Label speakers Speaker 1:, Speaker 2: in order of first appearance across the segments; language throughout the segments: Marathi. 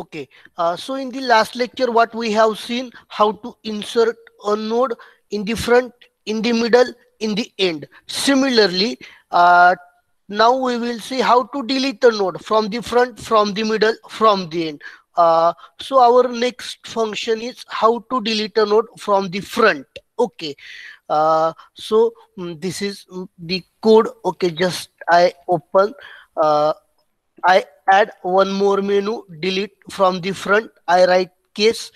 Speaker 1: Okay, so in the last lecture, what we have seen how to insert a node in the front, in the middle, in the end. Similarly, uh, now we will see how to delete a node from the front, from the middle, from the end. So our next function is how to delete a node from the front. Okay, this is the code. Okay, just I open. Uh, I add one more menu, delete from the front. I write case,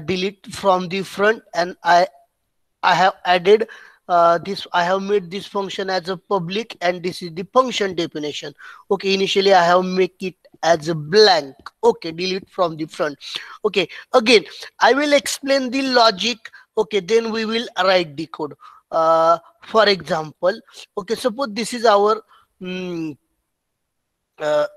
Speaker 1: delete from the front, and I have added this. I have made this function as a public, and this is the function definition. Okay, initially I have make it as a blank. Okay, delete from the front. Okay, again I will explain the logic. Okay, then we will write the code. For example, okay, suppose this is our mm,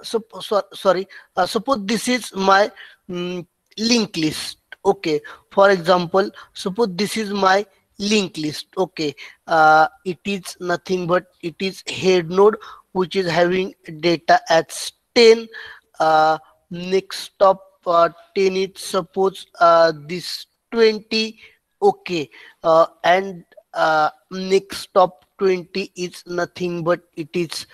Speaker 1: sorry, suppose this is my mm, link list. Okay, for example, suppose this is my link list. Okay, it is nothing but it is head node which is having data at 10. Next stop 10 is suppose this 20. Okay, and next stop 20 is nothing but it is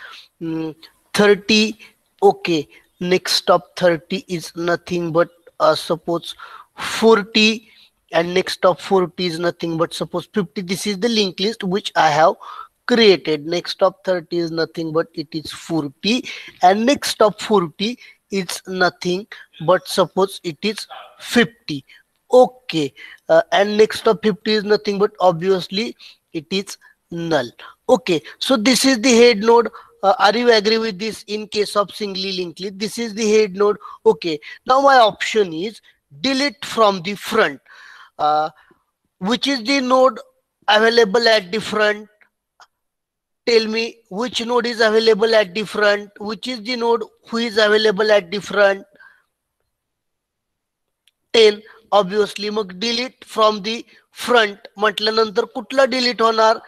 Speaker 1: mm, 30. Okay, next stop 30 is nothing but suppose 40, and next stop 40 is nothing but suppose 50. This is the linked list which I have created. Next stop 30 is nothing but it is 40, and next stop 40 is nothing but suppose it is 50. Okay, and next stop 50 is nothing but obviously it is null. Okay, so this is the head node. Are you agree with this? In case of singly linked list, this is the head node. Okay, now my option is delete from the front. uh, which is the node available at the front? Tell me which node is available at the front, which is the node who is available at the front? 10. Obviously मग delete from the front म्हटल्यानंतर कुठला delete होणार?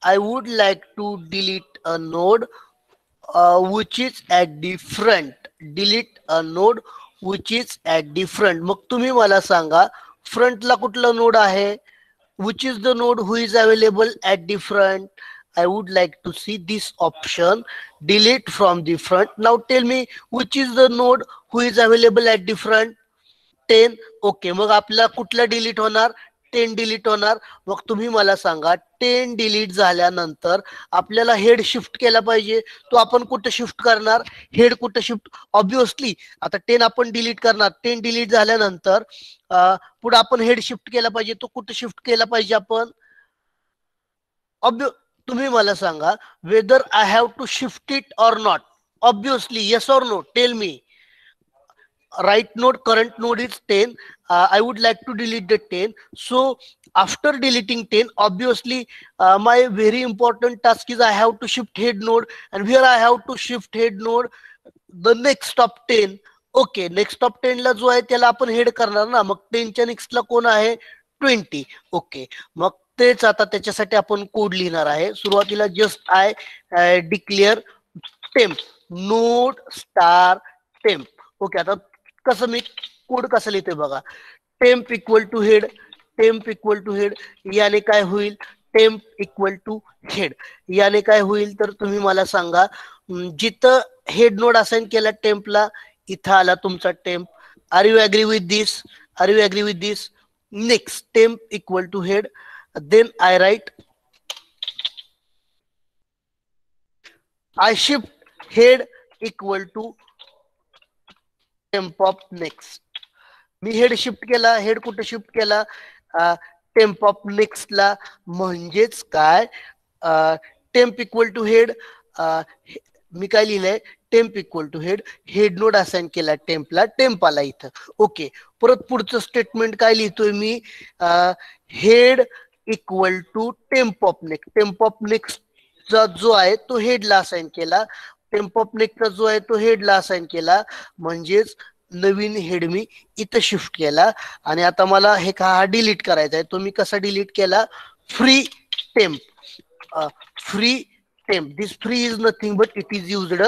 Speaker 1: I would like to delete a node which is at the front. Delete a node which is at the front. मग तुम्ही मला सांगा फ्रंटला कुठला नोड आहे? Which is the node who is available at the front? I would like to see this option, delete from the front. Now tell me which is the node who is available at the front? 10. Okay, मग आपला कुठला डिलीट होणार? 10 डिलीट होणार. मग तुम्ही मला सांगा 10 डिलीट झाल्यानंतर आपल्याला हेड शिफ्ट केला पाहिजे. तो आपण कुठं शिफ्ट करणार? हेड कुठं शिफ्ट? ऑब्विसली आता 10 आपण डिलीट करणार. 10 डिलीट झाल्यानंतर पुढे आपण हेड शिफ्ट केला पाहिजे. तो कुठं शिफ्ट केला पाहिजे आपण? तुम्ही मला सांगा whether I have to shift it or not? Obviously yes or no? Tell me. Right node, current node is 10. I would like to delete the 10. So after deleting 10, obviously my very important task is I have to shift head node, and here I have to shift head node the next stop 10. Okay, next stop 10 ला जो आहे त्याला आपण हेड करणार ना. मग 10 च्या नेक्स्ट ला कोण आहे? 20. ओके, मग तेच आता त्याच्यासाठी आपण कोड लिहिणार आहे. सुरुवातीला just I declare temp node star temp. Okay, आता कसं मी कोड कसं लिहितोय बघा. Temp equal to head, temp equal to head, याने काय होईल? Temp equal to head. याने काय होईल तर तुम्ही मला सांगा. जिथं हेड नोड असाइन केला टेम्पला, इथं आला तुमचा temp. Are you agree with this? Are you agree with this? Next temp equal to head, then I write I shift head equal to temp of next. मी हेड शिफ्ट केला. हेड कुठे शिफ्ट केला? टेम्प ऑफ नेक्स्ट ला. म्हणजेच काय? Temp equal to head. मी काय लिहिलंय? Temp equal to head. Head node assign केला टेम्पला, टेम्प आला इथं. ओके, परत पुढचं स्टेटमेंट काय लिहितोय मी? Head equal to temp of next. Temp of next चा जो आहे तो हेडला असाइन केला. टेम्प ऑफ नेक्स्टचा जो आहे तो हेडला असाइन केला. म्हणजेच नवीन हेड मी इथं शिफ्ट केला. आणि आता मला हे हा डिलीट करायचा आहे. तो मी कसा डिलीट केला? Free temp. Free temp. This free is nothing but it is used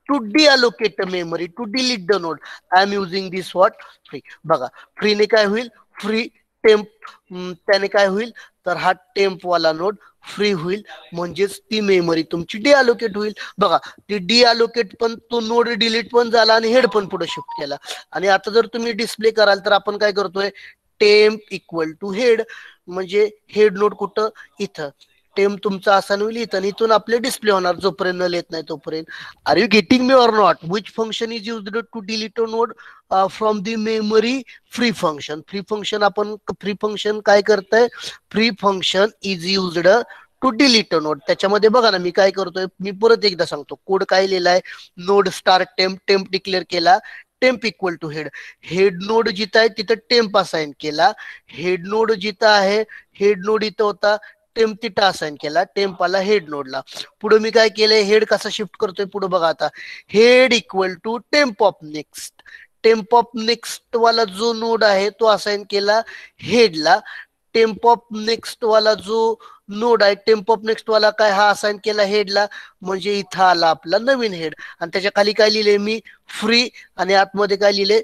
Speaker 1: to deallocate a memory, to delete the node, I am using this what free. बघा फ्री ने काय होईल, फ्री टेम्प, त्याने काय होईल तर हा टेम्प वाला नोड फ्री होईल, म्हणजेच ती मेमरी तुमची डिअलोकेट होईल. बघा ती डिअलोकेट पण, तो नोड डिलीट पण झाला आणि हेड पण पुढे शिफ्ट केला. आणि आता जर तुम्ही डिस्प्ले कराल तर आपण काय करतोय, टेम्प इक्वल टू हेड, म्हणजे हेड नोड कुठं इथं, टेम्प तुमचा असाइन होईल इथं, इथून आपले डिस्प्ले होणार जोपर्यंत नल येत नाही तोपर्यंत. Are you getting me or not? Which function is used to delete a node from the memory? Free function. Free function आपण, फ्री फंक्शन काय करतंय, free function is used to delete a node. त्याच्यामध्ये बघा ना मी काय करतोय, मी परत एकदा सांगतो कोड काय लिहिलाय, node star temp, temp declare केला, temp equal to head, head node जिथं आहे तिथं टेम्प असाइन केला, हेड नोड जिथं आहे, हेड नोड इथं होता, टेम्प तिथं असाइन केला, टेम्प आला हेड नोडला. पुढे मी काय केलंय, हेड कसा शिफ्ट करतोय पुढे बघा आता, head equal to temp of next, temp of next वाला जो नोड आहे तो असाइन केला हेडला, टेम्प ऑफ नेक्स्ट वाला जो नोड आहे, टेम्प ऑफ नेक्स्ट वाला काय हा असाइन केला हेडला, म्हणजे इथं आला आपला नवीन हेड. आणि त्याच्या खाली काय लिहिले मी, फ्री, आणि आतमध्ये काय लिहिले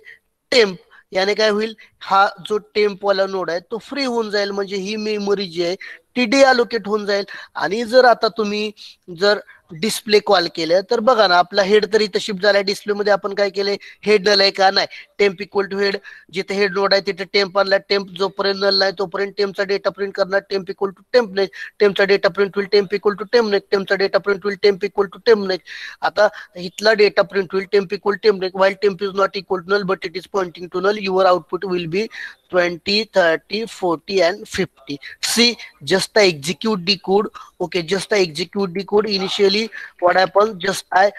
Speaker 1: टेम्प. याने काय होईल, हा जो टेम्प वाला नोड आहे तो फ्री होऊन जाईल, म्हणजे ही मेमरी जी आहे ती डिअलोकेट होऊन जाईल. आणि जर आता तुम्ही जर डिस्प्ले कॉल केलं तर बघा ना, आपला हेड तर इथं शिफ्ट झालाय, डिस्प्ले मध्ये आपण काय केलंय, हेड नल आहे का नाही, टेम्प इक्वल टू हेड, जिथे हेड नोड आहे तिथे टेम्प आणला, टेम्प जोपर्यंत नल नाही तोपर्यंत टेम्पचा डेटा प्रिंट करणार, temp equal to temp next, टेम्पचा डेटा प्रिंट होईल temp equal to temp next, टेम्पचा डेटा प्रिंट होईल temp equal to temp next. आता इथला डेटा प्रिंट होईल temp equal temp next, while temp is not equal to null but it is pointing to null, your output will be 20, 30, 40 and 50. See, just I execute the code. Okay, just I execute the code. Initially what happens, just I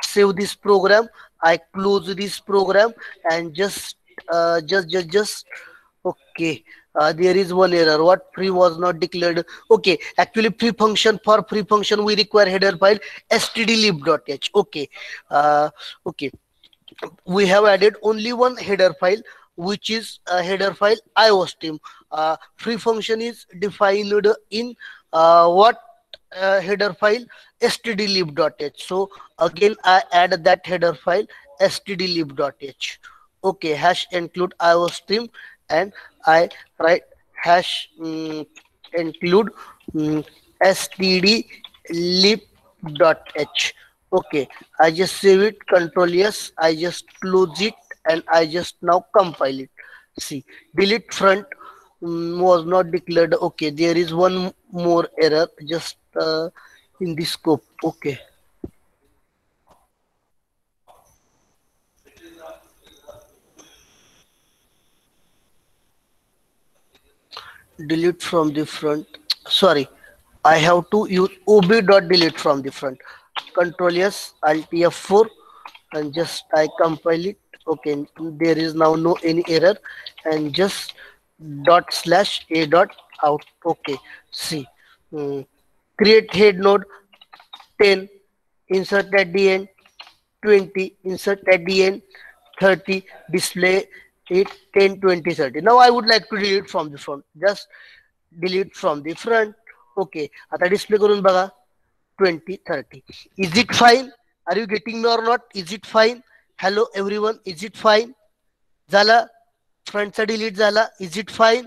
Speaker 1: save this program, I close this program, and just okay. There is one error. What, free was not declared? Okay, actually free function, for free function we require header file stdlib.h. Okay, okay, we have added only one header file, which is a header file iostream. Free function is defined in what header file, stdlib.h. So again I add that header file stdlib.h. Okay, hash include iostream, and I write hash include stdlib.h. Okay, I just save it, control yes, I just close it, and I just now compile it. See, delete front was not declared. Okay, there is one more error just in the scope. Okay, delete from the front. Sorry, I have to use ob.delete from the front. Control yes, Alt F4, and just I compile it. Okay, there is now no any error, and just dot slash a dot out. Okay, see, create head node 10, insert at the end 20, insert at the end 30, display it 10, 20, 30. Now I would like to delete from the front. Just delete from the front. Okay, आता display करून बघा 20, 30. Is it fine? Are you getting me or not? Is it fine? Hello everyone, is it fine? झाला, फ्रंटचा डिलीट झाला, इज इट फाईन?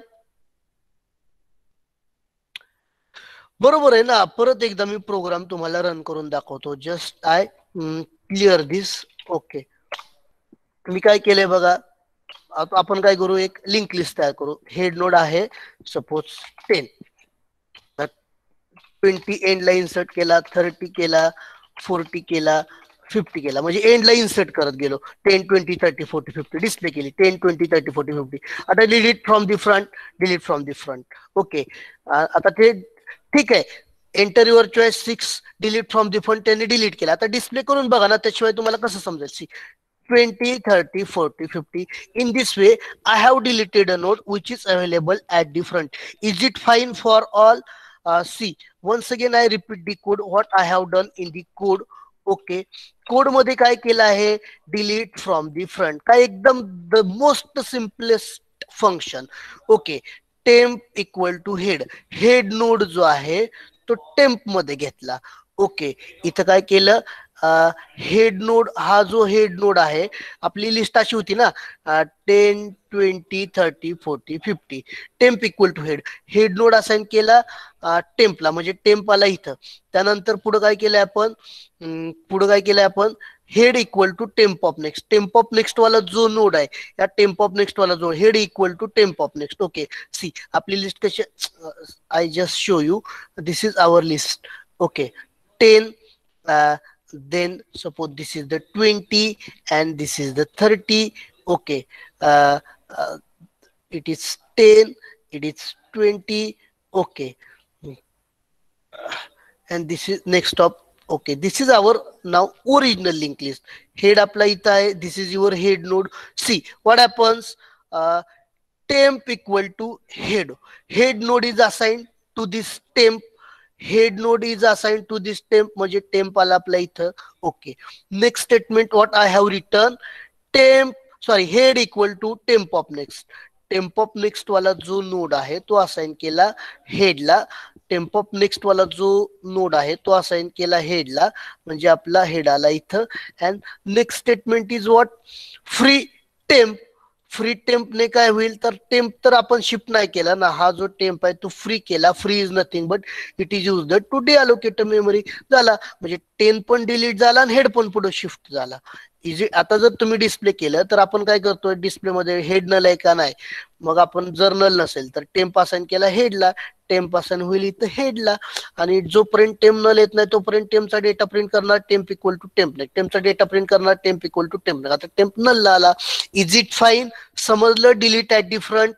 Speaker 1: बरोबर आहे ना. परत एकदा मी प्रोग्राम तुम्हाला रन करून दाखवतो. Just I clear this. Okay, मी काय केलंय बघा, आता आपण काय करू, एक लिंक लिस्ट तयार करू. हेड नोड आहे सपोज 10, 20 एंडला इन्सर्ट केला, 30 केला, 40 केला, 50 केला, म्हणजे एंडला इन्सर्ट करत गेलो. 10, 20, 30, 40, 50 डिस्प्ले केली. 10, 20, 30, 40, 50. आता delete from the front, delete from the front. Okay, आता ते ठीक आहे. Enter your choice 6, delete from the front त्यांनी डिलीट केला. आता डिस्प्ले करून बघा ना, त्याशिवाय तुम्हाला कसं समजेल. C, 20, 30, 40, 50. In this way, I have deleted a node which is available at the front. Is it fine for all? See, once again I repeat the code, what I have done in the code. Okay, code मध्ये काय केलं आहे, डिलीट फ्रॉम दी फ्रंट. काय एकदम the most simplest function. Okay, temp equal to head, head node जो आहे तो टेम्प मध्ये घेतला. ओके, इथं काय केलं, हेड नोड, हा जो हेड नोड आहे, आपली लिस्ट अशी होती ना, 10 20 30 40 50, temp equal to head. Head node assign केला टेम्पला, म्हणजे टेम्प आला इथं. त्यानंतर पुढे काय केलंय आपण, head equal to temp of next. Temp of next वाला जो नोड आहे, या टेम्प ऑफ नेक्स्ट वाला जो head equal to temp of next. Okay, see आपली लिस्ट कशी, I just show you, this is our list. Okay, 10, then suppose this is the 20 and this is the 30. Okay, it is 10, it is 20. Okay, and this is next stop. Okay, this is our now original linked list. Head apply ita hai, this is your head node. See what happens, temp equal to head. Head node is assigned to this temp. Head node is assigned to this temp, म्हणजे temp आला आपला इथं. Okay, next statement what I have written, temp, sorry, head equal to temp of next. Temp of next वाला जो नोड आहे तो असाइन केला हेडला. टेम्प ऑफ नेक्स्ट वाला जो नोड आहे तो असाइन केला हेडला, म्हणजे आपला हेड आला इथं. And next statement is what, free temp. Free टेम्पने काय होईल, तर टेम्प तर आपण शिफ्ट नाही केला ना, हा जो टेम्प आहे तो फ्री केला. Free is nothing but it is use to deallocate memory. झाला, म्हणजे 10 पण डिलीट झाला आणि हेड पण पुढे शिफ्ट झाला. इझी. आता जर तुम्ही डिस्प्ले केलं तर आपण काय करतोय, डिस्प्ले मध्ये हेड नल आहे का नाही, मग आपण जर नल नसेल तर टेम्प असाइन केला हेडला, टेम्प असाइन होईल इथं हेडला. आणि जोपर्यंत टेम्प नल येत नाही तोपर्यंत टेम्पचा डेटा प्रिंट करणार temp equal to temp next. टेम्पचा डेटा प्रिंट करणार temp equal to temp next. आता टेम्प नलला आला. इज इट फाईन, समजलं, delete at the front.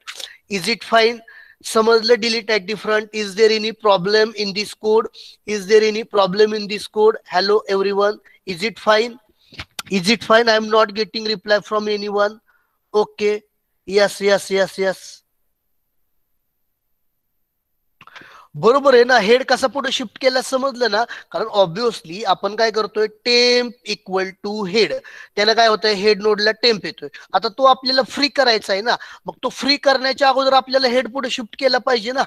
Speaker 1: Is it fine, समजलं, delete at the front. Is there any problem in this code, is there any problem in this code? Hello everyone, is it fine? Is it fine? I am not getting reply from anyone. Okay. Yes, yes, yes, yes. बरोबर आहे ना. हेड कसा पुढे शिफ्ट केला समजलं ना. कारण ऑब्विसली आपण काय करतोय, टेम्प इक्वल टू हेड, त्याला काय होतंय, हेड नोडला टेम्प येतोय. आता तो आपल्याला फ्री करायचा आहे ना, मग तो फ्री करण्याच्या अगोदर आपल्याला हेड पुढे शिफ्ट केला पाहिजे ना.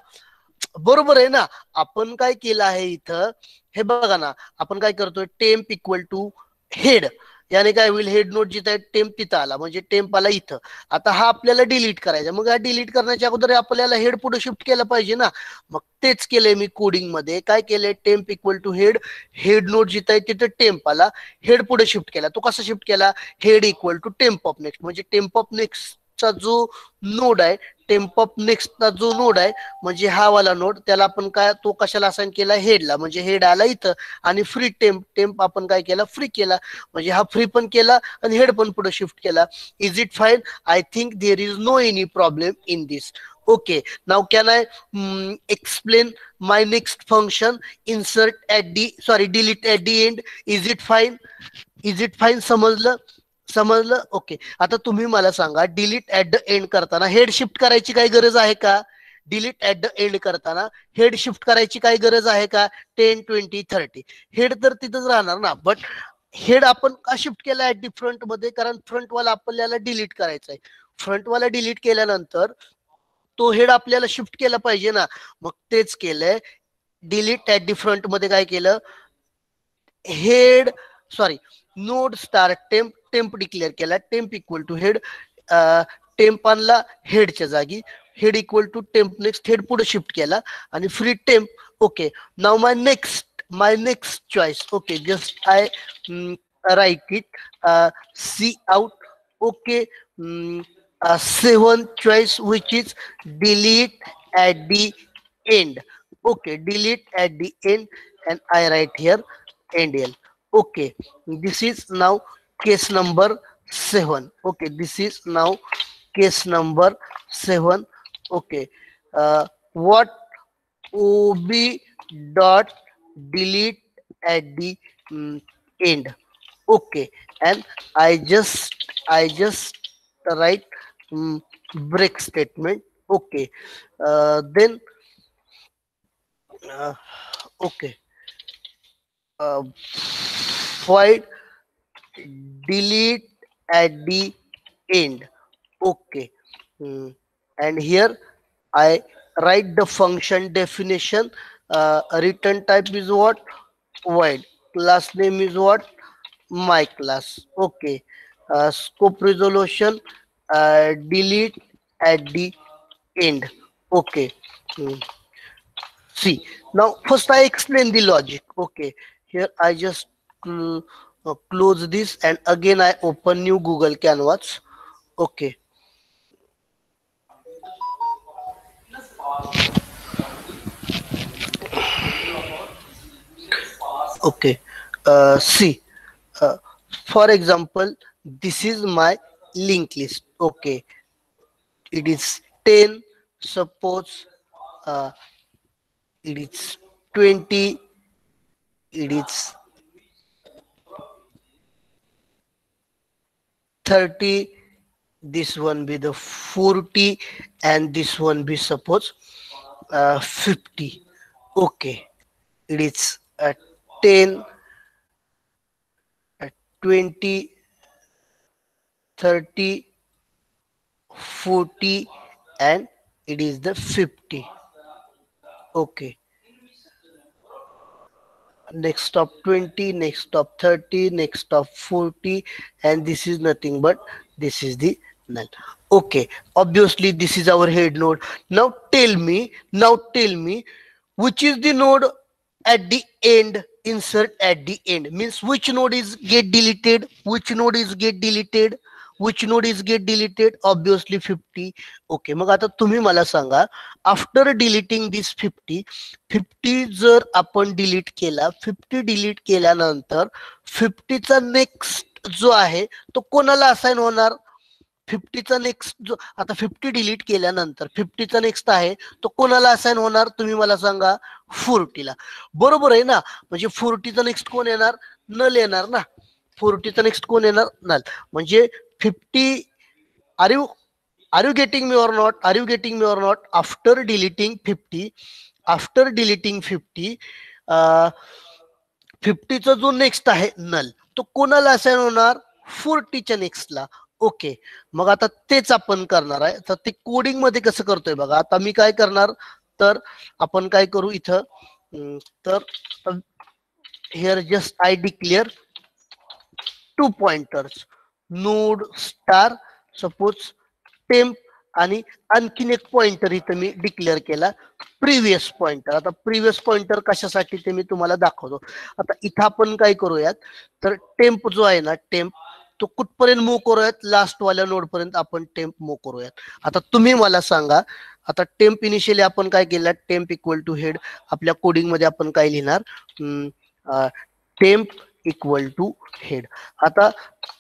Speaker 1: बरोबर आहे ना. आपण काय केलं आहे इथं, हे बघा ना, आपण काय करतोय, टेम्प इक्वल टू हेड, याने काय होईल, हेड नोट जिथं आहे टेम्प तिथं आला, म्हणजे टेम्प आला इथं. आता हा आपल्याला डिलीट करायचा, मग हा डिलीट करण्याच्या अगोदर आपल्याला हेड पुढे शिफ्ट केलं पाहिजे ना. मग तेच केलंय मी कोडिंग मध्ये. काय केलंय, temp equal to head, head node जिथं आहे तिथं टेम्प आला, हेड पुढे शिफ्ट केला. तो कसा शिफ्ट केला, head equal to temp of next, म्हणजे टेम्प ऑफ नेक्स्ट चा जो नोड आहे, टेम्प ऑफ नेक्स्टचा जो नोड आहे, म्हणजे हा वाला नोड, त्याला आपण काय, तो कशाला असाइन केला, हेडला, म्हणजे हेड आला इथं. आणि फ्री टेम्प, टेम्प आपण काय केला, फ्री केला, म्हणजे हा फ्री पण केला आणि हेड पण पुढे शिफ्ट केला. Is it fine? I think there is no any problem in this. Okay, now can I explain my next function, insert at the, sorry, delete at the end? Is it fine? Is it fine? समजलं? समजलं? ओके. आता तुम्ही मला सांगा, डिलीट ऍट द एंड करताना हेड शिफ्ट करायची काही गरज आहे का? डिलीट ऍट द एंड करताना हेड शिफ्ट करायची काही गरज आहे का? 10 20 30 हेड तर तिथंच राहणार ना. बट हेड आपण का शिफ्ट केला ऍट दी फ्रंट मध्ये, कारण फ्रंट वाला आपल्याला डिलीट करायचा आहे. फ्रंट वाला डिलीट केल्यानंतर तो हेड आपल्याला शिफ्ट केला पाहिजे ना. मग तेच केलंय, डिलीट ऍट दी फ्रंट मध्ये काय केलं, head, sorry, node star temp, temp declare केला, temp equal to head, temp आणला हेडच्या जागी, head equal to temp next, head पुढे शिफ्ट केला आणि free temp. Okay, now my next choice. Okay, just I write it, cout. Okay, 7 choice which is delete at the end. Okay, delete at the end, and I write here endl. Okay, this is now case number 7. Okay, this is now case number 7. Okay, what ob dot delete at the end. Okay, and I just write break statement. Okay, then okay, void delete at the end. Okay, and here I write the function definition. Return type is what, void. Class name is what, my class. Okay. Scope resolution, delete at the end. Okay. Hmm. See, now first I explain the logic. Okay. Here I just close this and again I open new Google Canvas. Okay. Okay. See, uh, for example, this is my link list. Okay. It is 10. Suppose uh, it is 20. It is 30. This one be the 40 and this one be suppose 50. Okay. It is 10, 20, 30, 40 and it is the 50. Okay. Next stop 20, next stop 30, next stop 40, and this is nothing but this is the null. Okay, obviously this is our head node. Now tell me which is the node at the end. Insert at the end means which node is get deleted, which node is get deleted, obviously 50. Okay, मग आता तुम्ही मला सांगा, आफ्टर डिलीटिंग दिस 50, 50 जर आपण डिलीट केला, 50 डिलीट केल्यानंतर 50 चा नेक्स्ट जो आहे तो कोणाला असाइन होणार? 50 चा नेक्स्ट जो आता 50 डिलीट केल्यानंतर 50 चा नेक्स्ट आहे तो कोणाला असाइन होणार? तुम्ही मला सांगा. 40 ला. बरोबर आहे ना? म्हणजे 40 चा नेक्स्ट कोण येणार? नल येणार ना. 40 चा नेक्स्ट कोण येणार? नल. म्हणजे 50 are you are you getting me or not? Are you getting me or not? After deleting 50, after deleting 50, 50चा जो नेक्स्ट आहे नल तो कोणाला असाइन होणार? 40च्या नेक्स्टला. ओके, मग आता तेच आपण करणार आहे. तर ते कोडिंग मध्ये कसं करतोय बघा. आता मी काय करणार, तर आपण काय करू इथं, तर here just I declare 2 pointers, node star suppose temp, आणि आणखीन एक पॉइंटर इथं मी डिक्लेअर केला प्रिव्हियस पॉइंटर. आता प्रिव्हियस पॉइंटर कशासाठी ते मी तुम्हाला दाखवतो. आता इथं आपण काय करूयात, तर टेम्प जो आहे ना, टेम्प तो कुठपर्यंत मूव्ह करूयात? लास्ट वाल्या नोड पर्यंत आपण टेम्प मूव्ह करूयात. आता तुम्ही मला सांगा, आता टेम्प इनिशियली आपण काय केलं? Temp equal to head. आपल्या कोडिंग मध्ये आपण काय लिहिणार? Temp equal to head. आता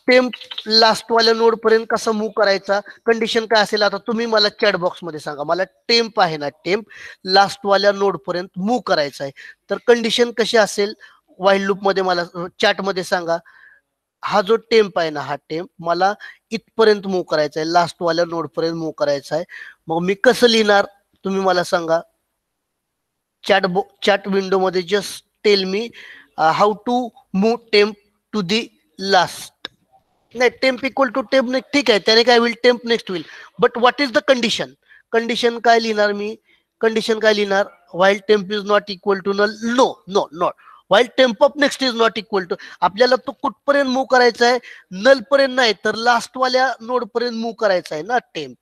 Speaker 1: टेम्प लास्ट वाल्या नोड पर्यंत कसा मूव्ह करायचा? कंडिशन काय असेल? आता तुम्ही मला चॅट बॉक्स मध्ये सांगा. मला टेम्प आहे ना, टेम्प लास्ट वाल्या नोड पर्यंत मूव्ह करायचा आहे, तर कंडिशन कशी असेल? व्हाईल लूप मध्ये मला चॅट मध्ये सांगा. हा जो टेम्प आहे ना, हा टेम्प मला इथपर्यंत मूव्ह करायचा आहे, लास्ट वाल्या नोड पर्यंत मूव्ह करायचा आहे. मग मी कसं लिहिणार? तुम्ही मला सांगा. चॅट विंडो मध्ये just tell me how to move temp to the last. नाही, temp equal to temp next ठीक आहे, त्याने काय होईल? टेम्प नेक्स्ट होईल. But what is the condition? Condition काय लिहिणार मी? कंडिशन काय लिहिणार? While temp is not equal to null. No no not while temp of next is not equal to. आपल्याला तो कुठपर्यंत मूव्ह करायचा आहे? नल पर्यंत नाही, तर लास्ट वाल्या नोड पर्यंत मूव्ह करायचा आहे ना temp.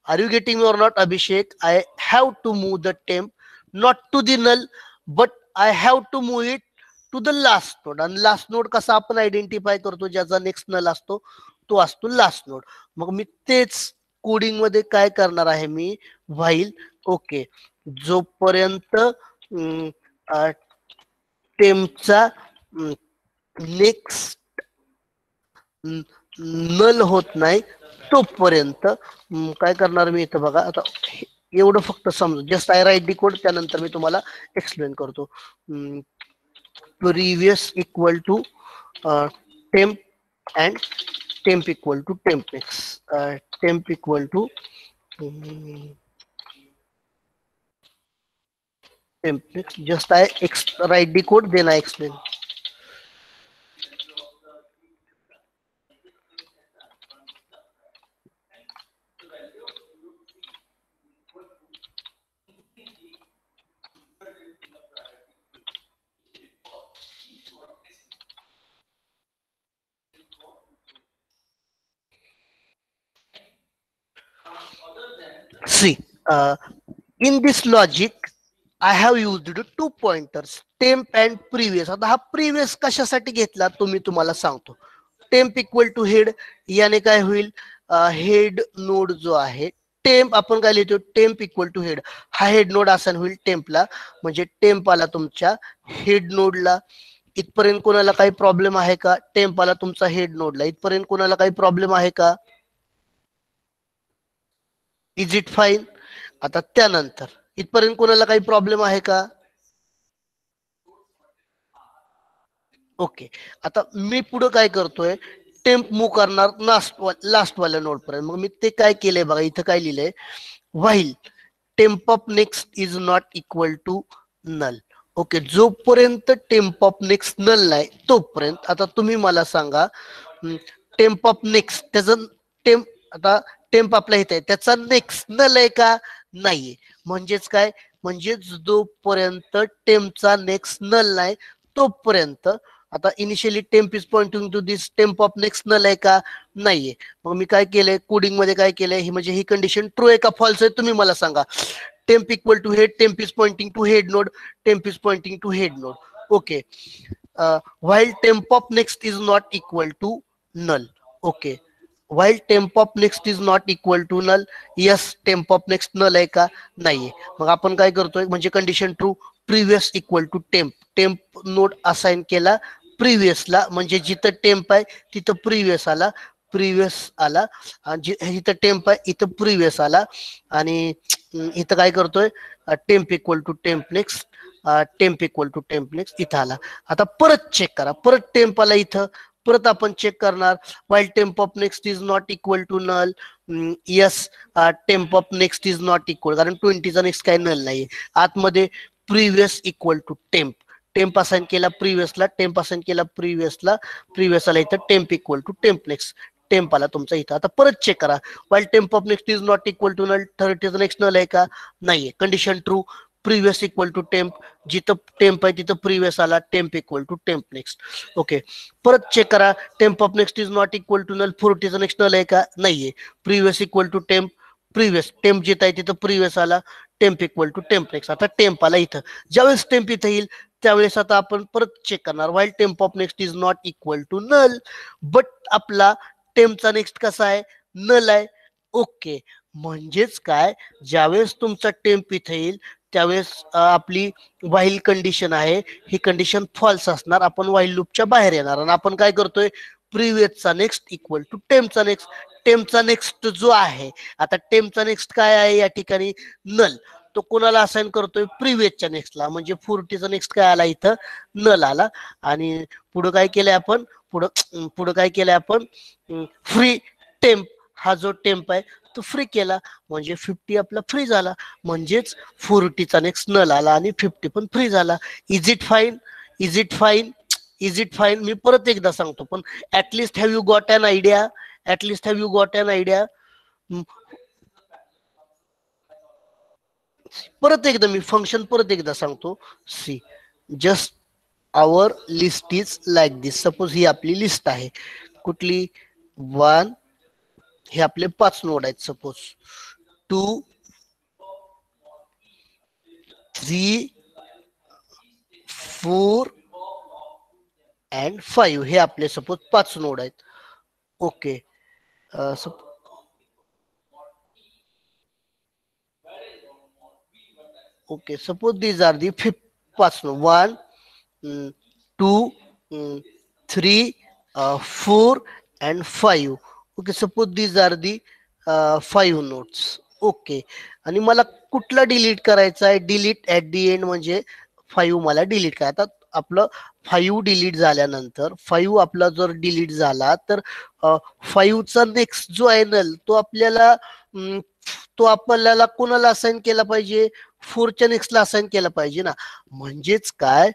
Speaker 1: Are you getting or not, Abhishek? I have to move the temp not to the null, but I have to move it to the last node. आणि लास्ट नोड कसा आपण आयडेंटिफाय करतो? ज्याचा नेक्स्ट नल असतो तो असतो लास्ट नोड. मग मी तेच कोडिंग मध्ये काय करणार आहे मी? व्हाईल. ओके, जोपर्यंत टेम्पचा नेक्स्ट नल होत नाही तोपर्यंत काय करणार मी इथं बघा. आता एवढं फक्त समजू, just I write the code, त्यानंतर मी तुम्हाला एक्सप्लेन करतो. Previous equal to temp and temp equal to temp next, temp equal to temp next. Just I write the code, then I explain. See in this logic I have used 2 pointers temp and previous. आता हा प्रिव्हियस कशासाठी घेतला तो मी तुम्हाला सांगतो. टेम्प इक्वल टू हेड, याने काय होईल, हेड नोड जो आहे टेम्प आपण काय लिहितो, टेम्प इक्वल टू हेड, हा हेड नोड असा होईल टेम्पला, म्हणजे टेम्प आला तुमच्या हेड नोडला. इथपर्यंत कोणाला काही प्रॉब्लेम आहे का? टेम्प आला तुमचा हेड नोडला, इथपर्यंत कोणाला काही प्रॉब्लेम आहे का? Is it fine? आता त्यानंतर इथपर्यंत कोणाला काही प्रॉब्लेम आहे का? ओके. आता मी पुढे काय करतोय, टेम्प मूव करणार लास्ट वाल्या नोड पर्यंत. मग मी ते काय केलंय बघा, इथं काय लिहिलंय, while temp of next is not equal to null. Okay, जोपर्यंत टेम्प ऑफ नेक्स्ट नल नाही तोपर्यंत. आता तुम्ही मला सांगा, टेम्प ऑफ नेक्स्ट त्याचं टेम्प, आता टेम्प आपला इथे आहे त्याचा नेक्स्ट नल आहे का? नाहीये. म्हणजेच काय, म्हणजेच जोपर्यंत टेम्पचा नेक्स्ट नल नाही तोपर्यंत. आता initially temp is pointing to this, temp of next null आहे का? नाहीये. मग मी काय केलंय, कोडिंग मध्ये काय केलंय, ही म्हणजे ही कंडिशन ट्रू आहे का फॉल्स आहे तुम्ही मला सांगा. Temp equal to head, temp is pointing to head node, temp is pointing to head node. Okay. while temp of next is not equal to null. Okay, while temp of next is not equal to null, yes temp of next null आहे का? नाहीये. मग आपण काय करतोय, म्हणजे condition true, previous equal to temp, temp node assign केला प्रिव्हियसला, म्हणजे जिथं टेम्प आहे तिथं प्रिव्हियस आला, प्रिव्हियस आला, आणि इथं टेम्प आहे इथं प्रिव्हियस आला. आणि इथं काय करतोय, temp equal to temp next, temp equal to temp next इथं आला. आता परत चेक करा, परत टेम्प आला इथं, परत आपण चेक करणार, while temp of next is not equal to null. Yes, temp of next is not equal, कारण 20चा नेक्स्ट काय नल नाही आतमध्ये. Previous equal to temp, temp assign केला प्रिव्हियसला, टेम्प असाइन केला प्रिव्हियसला, प्रिव्हियस आला इथं temp equal to temp next, temp आला तुमचा इथं. आता परत चेक करा, while temp of next is not equal to null, 30चा नेक्स्ट नल आहे का? नाहीये. Condition true, previous equal to temp, जिथं टेम्प आहे तिथं प्रिव्हियस आला, temp equal to temp next. Okay, परत चेक करा, temp of next is not equal to null, 40चा नेक्स्ट नल आहे का? नाहीये. Previous equal to temp, previous temp जिथं आहे तिथं प्रिव्हियस आला, temp equal to temp next. आता टेम्प आला इथं, ज्यावेळेस टेम्प इथं येईल त्यावेळेस आता आपण परत चेक करणार, while temp of next is not equal to null, but आपला टेम्पचा नेक्स्ट कसा आहे? नल आहे. ओके, म्हणजेच काय, ज्यावेळेस तुमचा टेम्प इथे येईल त्यावेळेस आपली वाईल कंडिशन आहे ही कंडिशन फॉल्स असणार, आपण वाईल लूपच्या बाहेर येणार. आणि आपण काय करतोय, प्रिव्हियसचा नेक्स्ट इक्वल टू टेम्पचा नेक्स्ट, टेम्पचा नेक्स्ट जो आहे, आता टेम्पचा नेक्स्ट काय आहे या ठिकाणी? नल. तो कोणाला असाइन करतोय? प्रिव्हियसच्या नेक्स्टला, म्हणजे 40चा नेक्स्ट काय आला इथं? नल आला. आणि पुढे काय केलंय आपण, पुढे काय केलंय आपण, फ्री टेम्प, हा जो टेम्प आहे तो फ्री केला, म्हणजे 50 आपला फ्री झाला, म्हणजेच 40चा नेक्स्ट नल आला आणि 50 पण फ्री झाला. Is it fine? Is it fine? Is it fine? मी परत एकदा सांगतो, पण at least have you got an idea? At least have you got an idea? परत एकदा मी फंक्शन परत एकदा सांगतो. See, just our list is like this. Suppose ही आपली लिस्ट आहे, कुठली? 1, हे आपले 5 नोड आहेत. सपोज 2, 3, 4 अँड 5, हे आपले सपोज 5 नोड आहेत. Okay, okay, suppose these are the 5 node, 1, 2, 3, 4 and 5. Okay, suppose these are the 5 notes. Okay, आणि मला कुठला डिलीट करायचा आहे? डिलीट ऍट दी एंड, म्हणजे 5 मला डिलीट करायचा. आपलं 5 डिलीट झाल्यानंतर, 5 आपला जर डिलीट झाला तर 5चा नेक्स्ट जो आहे नल तो आपल्याला कोणाला असाइन केला पाहिजे? 4च्या नेक्स्टला असाइन केला पाहिजे ना. म्हणजेच काय,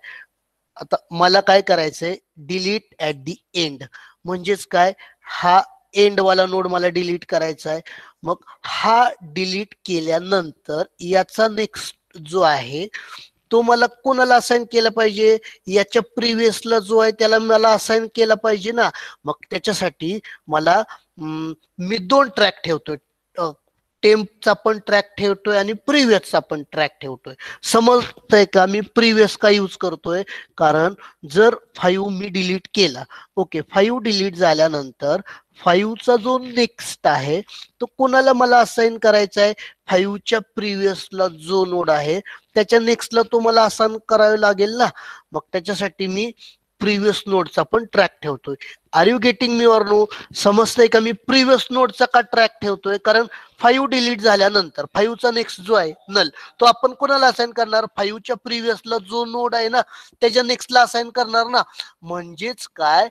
Speaker 1: आता मला काय करायचंय, डिलीट ऍट दी एंड, म्हणजेच काय, हा एंड वाला नोड मला डिलीट करायचा आहे. मग हा डिलीट केल्यानंतर याचा नेक्स्ट जो आहे तो मला कोणाला असाइन केला पाहिजे? याच्या प्रिव्हियसला जो आहे त्याला मला असाइन केला पाहिजे ना. मग त्याच्यासाठी मला मी 2 ट्रॅक ठेवतोय, टेम्पचा पण ट्रॅक ठेवतोय आणि प्रिव्हियसचा पण ट्रॅक ठेवतोय. समजतंय का मी प्रिव्हियस का यूज करतोय? कारण जर 5 मी डिलीट केला, ओके, 5 डिलीट झाल्यानंतर 5चा जो नेक्स्ट आहे तो कोणाला मला असाइन करायचा आहे? 5च्या प्रिव्हियसला जो नोड आहे त्याच्या नेक्स्टला तो मला असाइन करावे लागेल ना. मग त्याच्यासाठी मी प्रिव्हियस नोडचा पण ट्रॅक ठेवतोय. Are you getting me or no? समजतंय का मी प्रिव्हियस नोडचा का ट्रॅक ठेवतोय? कारण 5 डिलीट झाल्यानंतर 5चा नेक्स्ट जो आहे नल, तो आपण कोणाला असाइन करणार? 5च्या प्रिव्हियसला जो नोड आहे ना त्याच्या नेक्स्टला असाइन करणार ना. म्हणजेच काय,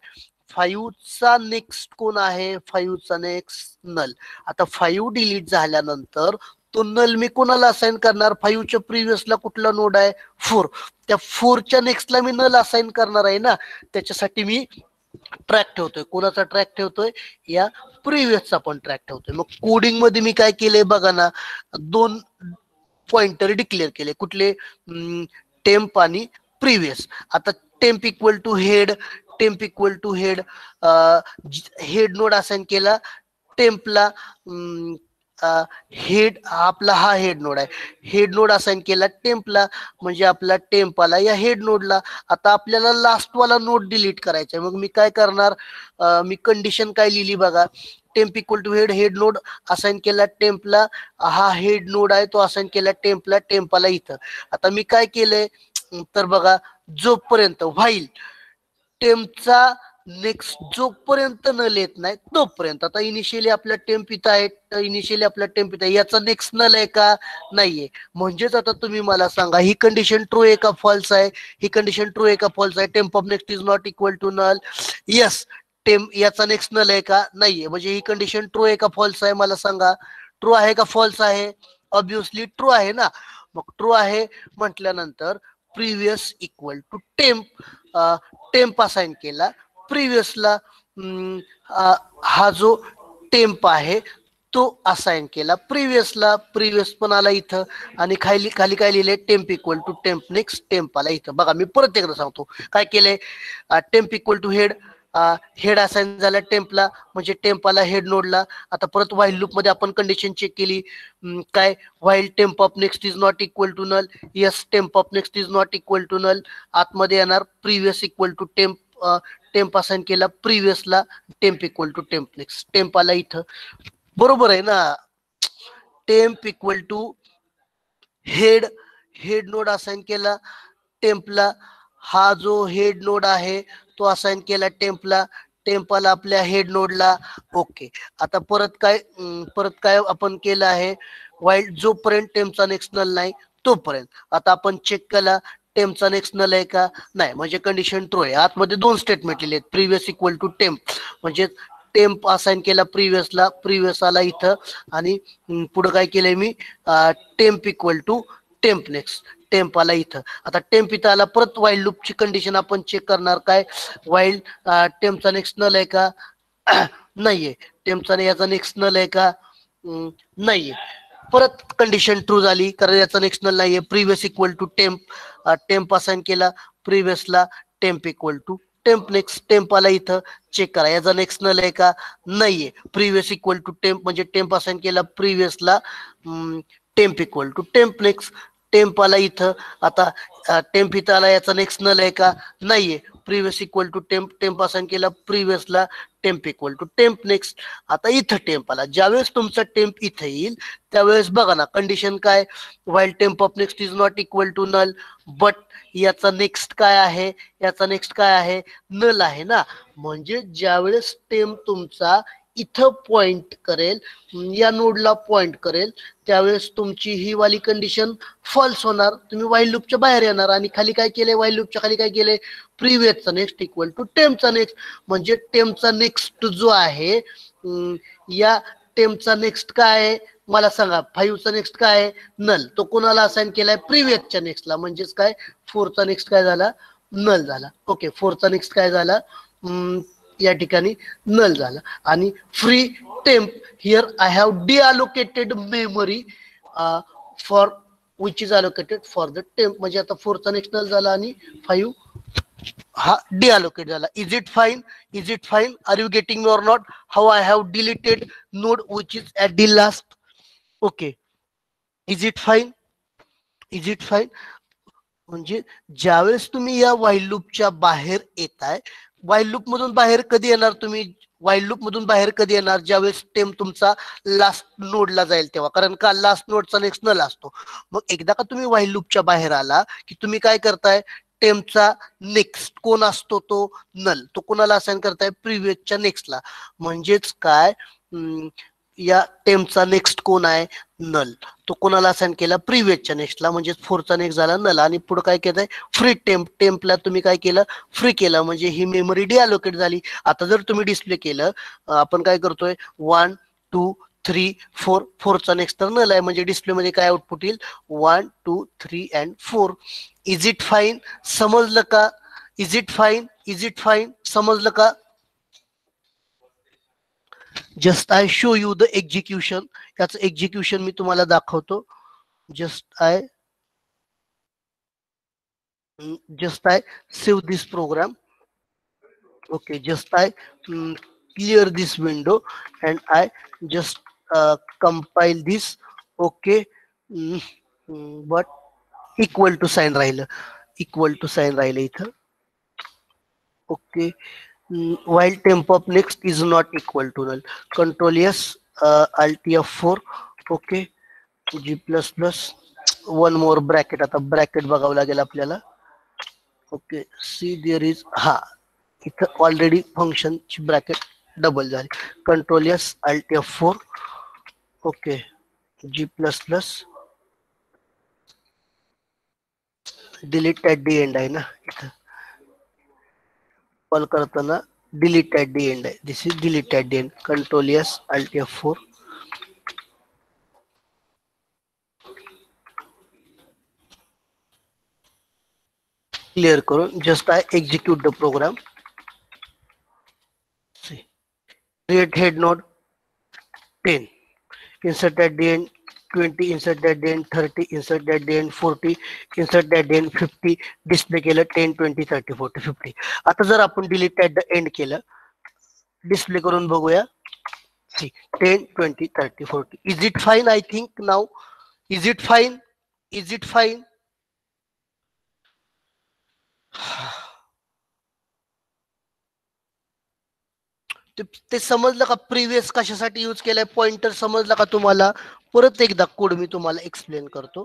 Speaker 1: 5चा नेक्स्ट कोण आहे? 5चा नेक्स्ट नल. आता 5 डिलीट झाल्यानंतर तो नल मी कोणाला असाइन करणार? 5च्या प्रिव्हियसला कुठला नोड आहे? 4. त्या 4च्या नेक्स्टला मी नल असाइन करणार आहे ना. त्याच्यासाठी मी ट्रॅक ठेवतोय. कोणाचा ट्रॅक ठेवतोय? या प्रिव्हियसचा पण ट्रॅक ठेवतोय. मग कोडिंग मध्ये मी काय केलंय बघा ना, 2 पॉइंटर डिक्लेअर केले. कुठले? टेम्प आणि प्रिव्हियस. आता temp equal to head, temp equal to head, head node assign केला टेम्पला. हेड आपला हा हेड नोड आहे, हेड नोड असाइन केला टेम्पला, म्हणजे आपला टेम्प आला या हेड नोडला. आता आपल्याला लास्ट वाला नोड डिलीट करायचा आहे. मग मी काय करणार? मी कंडिशन काय लिहिली बघा, temp equal to head, head node assign केला टेम्पला, हा हेड नोड आहे तो असाइन केला टेम्पला, टेम्पाला इथं. आता मी काय केलंय तर बघा, जोपर्यंत व्हाईल टेम्पचा नेक्स्ट जोपर्यंत नल येत नाही तोपर्यंत. आता इनिशियली आपला टेम्प इथं आहे, इनिशियली आपला टेम्प इथं आहे, याचा नेक्स्ट नल आहे का? नाहीये. म्हणजेच आता तुम्ही मला सांगा ही कंडिशन ट्रू आहे का फॉल्स आहे? ही कंडिशन ट्रू आहे का फॉल्स आहे? Temp of next is not equal to null. Yes, temp याचा नेक्स्ट नल आहे का? नाहीये. म्हणजे ही कंडिशन ट्रू आहे का फॉल्स आहे? मला सांगा, ट्रू आहे का फॉल्स आहे? ऑब्विसली ट्रू आहे ना. मग ट्रू आहे म्हटल्यानंतर previous equal to temp, temp assign केला प्रिव्हियसला, हा जो टेम्प आहे तो असाइन केला प्रिव्हियसला, प्रिव्हियस पण आला इथं. आणि खाली खाली काय लिहिले? Temp equal to temp next, temp आला इथं. बघा मी परत एकदा सांगतो काय केलंय. Temp equal to head, head assign झाला टेम्पला, म्हणजे टेम्प आला हेड नोडला. आता परत व्हाईल लूप मध्ये आपण कंडिशन चेक केली, काय? While temp of next is not equal to null. Yes, temp of next is not equal to null. आतमध्ये येणार previous equal to temp, temp assign केला प्रिव्हियसला, temp equal to temp next, temp आला इथं. बरोबर आहे ना. Temp equal to head, head node assign केला टेम्पला, हा जो हेड नोड आहे तो असाइन केला टेम्पला, टेम्पला आपल्या हेड नोडला. ओके, आता परत काय आपण केलं आहे? वाईल्ड जोपर्यंत टेम्पचा नेक्स्ट नल नाही तोपर्यंत. आता आपण चेक केला टेम्पचा नेक्स्ट नल आहे का? नाही, म्हणजे कंडिशन ट्रू आहे. आतमध्ये 2 स्टेटमेंट लिहिले, प्रिव्हियस इक्वल टू टेम्प, म्हणजे टेम्प असाइन केला प्रिव्हियसला, प्रिव्हियस आला इथं. आणि पुढे काय केलंय मी? Temp equal to temp next, temp आला इथं. आता टेम्प इथं आला, परत वाईल लूपची कंडिशन आपण चेक करणार. काय? वाईल टेम्पचा नेक्स्ट नल आहे का? नाहीये. टेम्पचा याचा नेक्स्ट नल आहे का? नाहीये. परत कंडिशन ट्रू झाली कारण याचा नेक्स्ट नल नाहीये. Previous equal to temp, temp assign केला प्रिव्हियसला, temp equal to temp next, temp आला इथं. चेक करा याचा नेक्स्ट नल आहे का? नाहीये. प्रिव्हियस इक्वल टू टेम्प, म्हणजे टेम्प असाइन केला प्रिव्हियसला, temp equal to temp next, temp आला इथं. आता टेम्प इथं आला, याचा नेक्स्ट नल आहे का? नाहीये. Previous equal to temp, temp assign केला प्रिव्हियसला, temp equal to temp next. आता इथं टेम्प आला. ज्यावेळेस तुमचा टेम्प इथं येईल त्यावेळेस बघा ना कंडिशन काय? While temp of next is not equal to null, but याचा नेक्स्ट काय आहे? याचा नेक्स्ट काय आहे? नल आहे ना. म्हणजे ज्यावेळेस टेम्प तुमचा इथं पॉइंट करेल, या नोडला पॉइंट करेल, त्यावेळेस तुमची ही वाली कंडिशन फॉल्स होणार. तुम्ही व्हाईल लूपच्या बाहेर येणार. आणि खाली काय केलंय? व्हाईल लूपच्या खाली काय केलंय? प्रिव्हियसचा नेक्स्ट इक्वल टू टेम्पचा नेक्स्ट, म्हणजे टेम्पचा नेक्स्ट जो आहे, या टेम्पचा नेक्स्ट काय आहे मला सांगा? 5चा नेक्स्ट काय आहे? नल. तो कोणाला असाइन केलाय? प्रिव्हियसच्या नेक्स्टला. म्हणजेच काय? 4चा नेक्स्ट काय झाला? नल झाला. ओके, 4चा नेक्स्ट काय झाला? या ठिकाणी नल झाला. आणि free temp here I have deallocated memory for which is allocated for the temp. म्हणजे आता 4चा नेक्स्ट नल झाला आणि 5 हा डिअलोकेट झाला. Is it fine? Is it fine? Are you getting me or not? How I have deleted node which is at the last? Okay, is it fine? Is it fine? म्हणजे ज्यावेळेस तुम्ही या वाईल लूपच्या बाहेर येताय, वाईल लूप मधून बाहेर कधी येणार तुम्ही? वाईल लूप मधून बाहेर कधी येणार? ज्यावेळेस टेम तुमचा लास्ट नोडला जाईल तेव्हा, कारण का लास्ट नोडचा नेक्स्ट नल असतो. मग एकदा का तुम्ही वाईल लूपच्या बाहेर आला की तुम्ही काय करताय? टेमचा नेक्स्ट कोण असतो? तो नल. तो कोणाला असाइन करताय? प्रिव्हियसच्या नेक्स्टला. म्हणजेच काय, या टेमचा नेक्स्ट कोण आहे? नल. तो कोणाला असाइन केला? प्रिव्हियसच्या नेक्स्टला. म्हणजे फोरचा नेक्स्ट झाला नल. आणि पुढे काय केलंय? Free temp. टेम्पला तुम्ही काय केलं? फ्री केलं. म्हणजे ही मेमरी डिअलोकेट झाली. आता जर तुम्ही डिस्प्ले केलं, आपण काय करतोय? 1 2 3 4. फोरचा नेक्स्ट तर नल आहे, म्हणजे डिस्प्ले मध्ये काय आउटपुट येईल? 1 2 3 अँड 4. Is it fine? समजलं का? Is it fine? Is it fine? समजलं का? Just I show you the execution. याचं एक्झिक्युशन मी तुम्हाला दाखवतो. Just I save this program. Okay, just I clear this window and I just compile this. Okay. mm, but equal to sign राहिलं, equal to sign राहिलं इथं. Okay. While temp of next is not equal to null. Control S, Alt F4. Okay. G plus plus. One more bracket. आता ब्रॅकेट बघावं लागेल आपल्याला. ओके, सी देअर इज, हा इथं ऑलरेडी फंक्शनची ब्रॅकेट डबल झाली. Control S, alt F4. Okay, G plus plus, delete at the end आहे ना इथं, कॉल करताना डिलीट ॲट दी एंड आहे. This is delete at the end. Control S, alt F4. Clear करून just I execute the program. Create head node 10, insert at the end 20, insert at the end 30, insert at the end 40, insert at the end 50. Display केलं 10 20 30 40 50. आता जर आपण डिलीट ॲट द एंड केलं, डिस्प्ले करून बघूया. See 10 20 30 40. Is it fine? I think now. Is it fine? Is it fine? ते समजलं का? प्रिव्हियस कशासाठी यूज केलाय? पॉइंटर समजला का तुम्हाला? परत एकदा कोड मी तुम्हाला एक्सप्लेन करतो.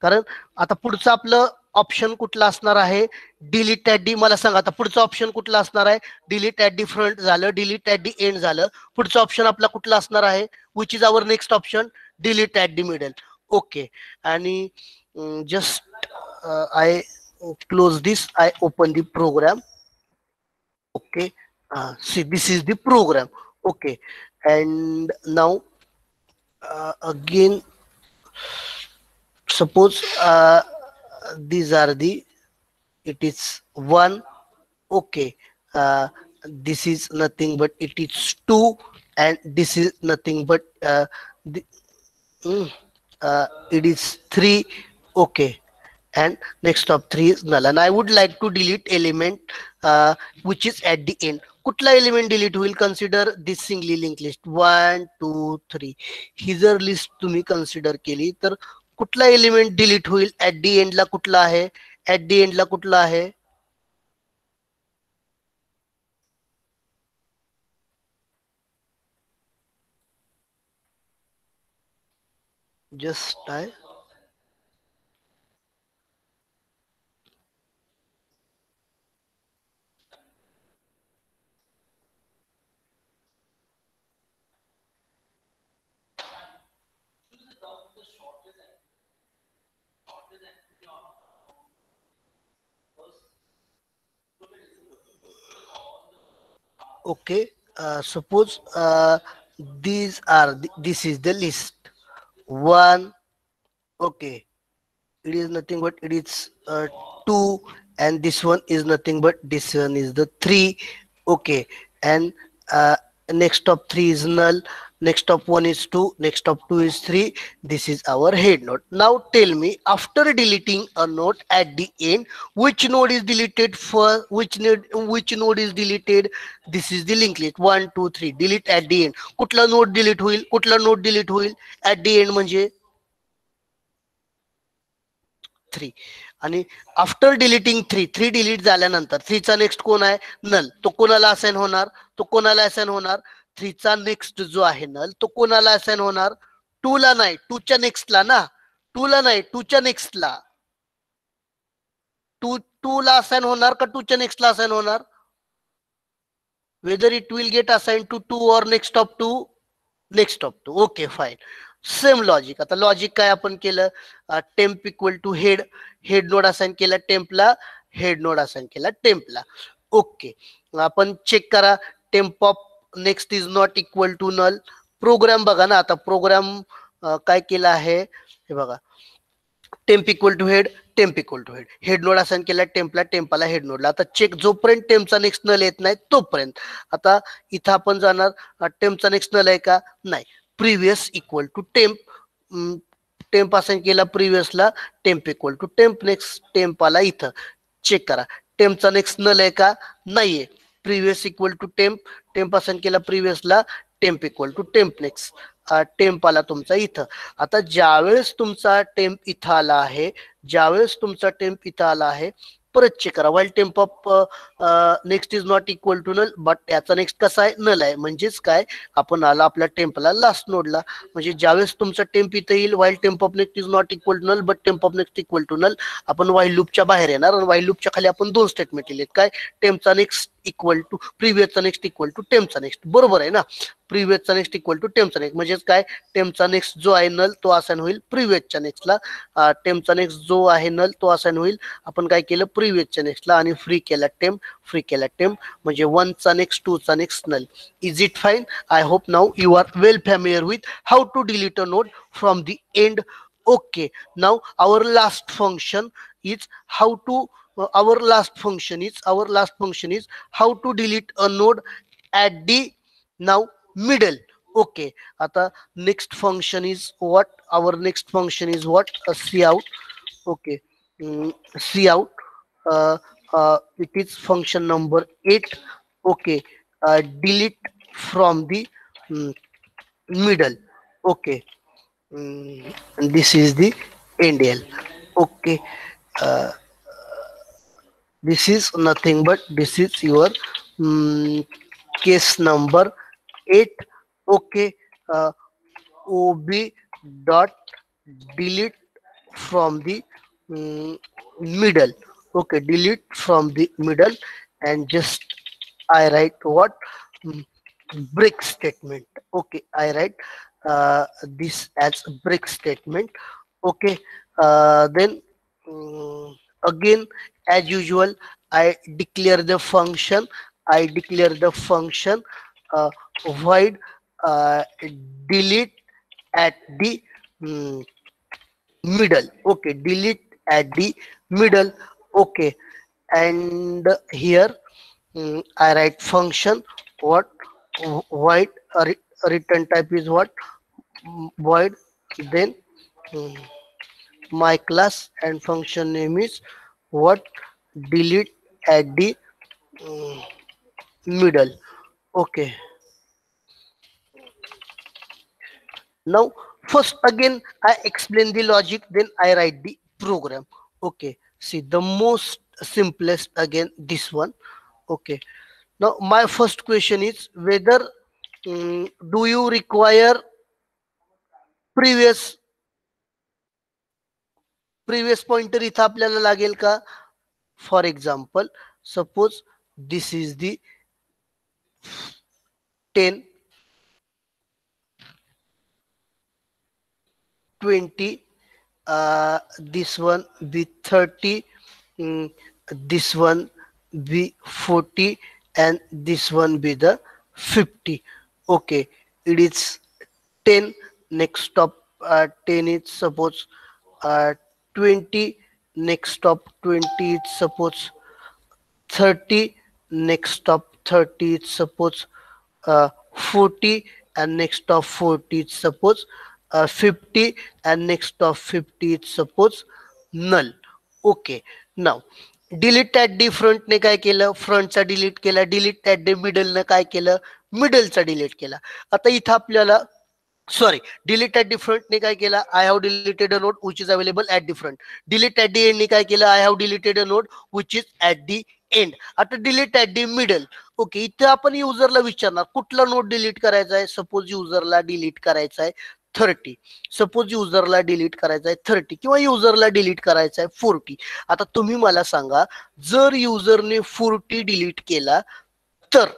Speaker 1: कारण आता पुढचं आपलं ऑप्शन कुठला असणार आहे? Delete at the. मला सांगा आता पुढचं ऑप्शन कुठला असणार आहे? डिलीट ॲट दी फ्रंट झालं, डिलीट ॲट दी एंड झालं. पुढचं ऑप्शन आपला कुठला असणार आहे? Which is our next option? Delete at the middle. Okay. आणि just I close this, I open the program. Okay, see, this is the program. Okay, and now again, suppose these are the, it is 1. Okay, this is nothing but it is 2, and this is nothing but the, it is 3. Okay, and next of 3 is null, and I would like to delete element which is at the end. कुठला एलिमेंट डिलीट होईल? कन्सिडर दिस सिंगली लिंक लिस्ट 1 2 3. ही जर लिस्ट तुम्ही कन्सिडर केली तर कुठला एलिमेंट डिलीट होईल? ऍट दी एंडला कुठला आहे? ऍट दी एंडला कुठला आहे? जस्ट आहे. Okay, suppose these are this is the list 1. Okay, it is nothing but it is 2, and this one is nothing but this one is the 3. Okay, and next of 3 is null. next of 1 is 2, next of 2 is 3. This is our head node. Now tell me, after deleting a node at the end, which node is deleted first, which node is deleted? This is the linked list. 1 2 3 delete at the end. कुठला नोड डिलीट होईल, कुठला नोड डिलीट होईल at the end म्हणजे 3. आणि आफ्टर डिलीटिंग 3 डिलीट झाल्यानंतर 3 चा नेक्स्ट कोण आहे? नल. तो कोणाला असाइन होणार? तो कोणाला असाइन होणार? 3 चा नेक्स्ट जो आहे नल तो कोणाला असाइन होणार? 2 ला नाही, 2 च्या नेक्स्टला ना. 2 ला नाही, 2 च्या नेक्स्टला. 2 ला असाइन होणार का 2 च्या नेक्स्टला असाइन होणार? whether it will get assigned to 2 or next of 2, next of 2. Okay, fine. Same logic. आता लॉजिक काय आपण केलं? Temp equal to head, head node assign केला टेम्पला, हेड नोड असाइन केला टेम्पला. ओके, आपण चेक करा. Temp of next is not equal to null. Program बघा ना, आता प्रोग्राम काय केला आहे हे बघा. Temp equal to head, temp equal to head, head node assign केला टेम्पला, टेम्पाला हेड नोडला. आता चेक जोपर्यंत टेम्पचा नेक्स्ट नल येत नाही तोपर्यंत. आता इथं आपण जाणार, टेम्पचा नेक्स्ट नल आहे का? नाही. Previous equal to temp, temp assign केला प्रिव्हियसला, temp equal to temp next, temp आला इथं. चेक करा टेम्पचा नेक्स्ट नल आहे का? नाहीये. Previous equal to temp, temp assign केला प्रिव्हियसला, temp equal to temp next, temp आला तुमचा इथं. आता ज्यावेळेस तुमचा टेम्प इथं आला आहे, ज्यावेळेस तुमचा टेम्प इथं आला आहे, परत चेक करा. While temp of next is not equal to null, but याचा नेक्स्ट कसा आहे? नल आहे. म्हणजेच काय, आपण आला आपल्या टेम्पला लास्ट नोडला. म्हणजे ज्यावेळेस तुमचा टेम्प इथं येईल, while temp of next is not equal to null but temp of next equal to null, आपण वाईल लूपच्या बाहेर येणार. आणि वाईल लूपच्या खाली आपण 2 स्टेटमेंट लिहिलेत. काय? टेम्पचा नेक्स्ट इक्वल टू प्रिव्हियसचा नेक्स्ट इक्वल टू टेम्पचा नेक्स्ट. बरोबर आहे ना? प्रिव्हियसचा नेक्स्ट इक्वल टू टेम्पचा नेक्स्ट म्हणजेच काय? टेम्पचा नेक्स्ट जो आहे नल तो असाइन होईल प्रिव्हियसच्या नेक्स्टला. टेम्पचा नेक्स्ट जो आहे नल तो असाइन होईल, आपण काय केलं? प्रिव्हियसच्या नेक्स्टला. आणि फ्री केला टेम्प, फ्री केला टेम्प म्हणजे 1 चा नेक्स्ट, 2 चा next null. Is it fine? I hope now you are well familiar with how to delete a node from the end. Okay, now our last function is how to our last function is how to delete a node at the now middle. Okay, आता next function is what? Our next function is what? Cout. Okay, cout, it is function number 8. Okay, delete from the middle. Okay, and this is the NDL. Okay, uh, this is nothing but this is your case number 8. Okay, ob dot delete from the middle. Okay, delete from the middle, and just I write what? Break statement. Okay, I write this as a break statement. Okay, then again as usual I declare the function. I declare the function void delete at the middle. Okay, delete at the middle. Okay, and here I write function what? Void return type is what? Void, then my class and function name is what? Delete at the middle. Okay, now first again I explain the logic, then I write the program. Okay, see the most simplest again this one. Okay, now my first question is whether do you require previous pointer इथं आपल्याला लागेल का? For example, suppose this is the 10, 20, this one be 30, this one be 40, and this one be the 50. Okay, it is 10, next stop 10 is suppose 20, next stop 20 is suppose 30, next stop 30 is suppose 40, and next of 40 is suppose 50 and next of 50 is suppose null. Okay, now delete at the फ्रंटने काय केलं, फ्रंटचा डिलीट केला. डिलीट ॲट दी मिडलने काय केलं, मिडलचा डिलीट केला. आता इथं आपल्याला सॉरी डिलीट ॲट दी फ्रंटने काय केलं, I have deleted a node which is available at the front. Delete at the एंडने काय केलं, I have deleted a node which is at the end. आता delete at the middle. Okay, इथे आपण युजरला विचारणार कुठला नोड डिलीट करायचा आहे. सपोज युजरला डिलीट करायचा आहे 30, सपोज युजरला डिलीट करायचा आहे 30 किंवा युजरला डिलीट करायचा आहे 40. आता तुम्ही मला सांगा, जर युजरने 40 डिलीट केला तर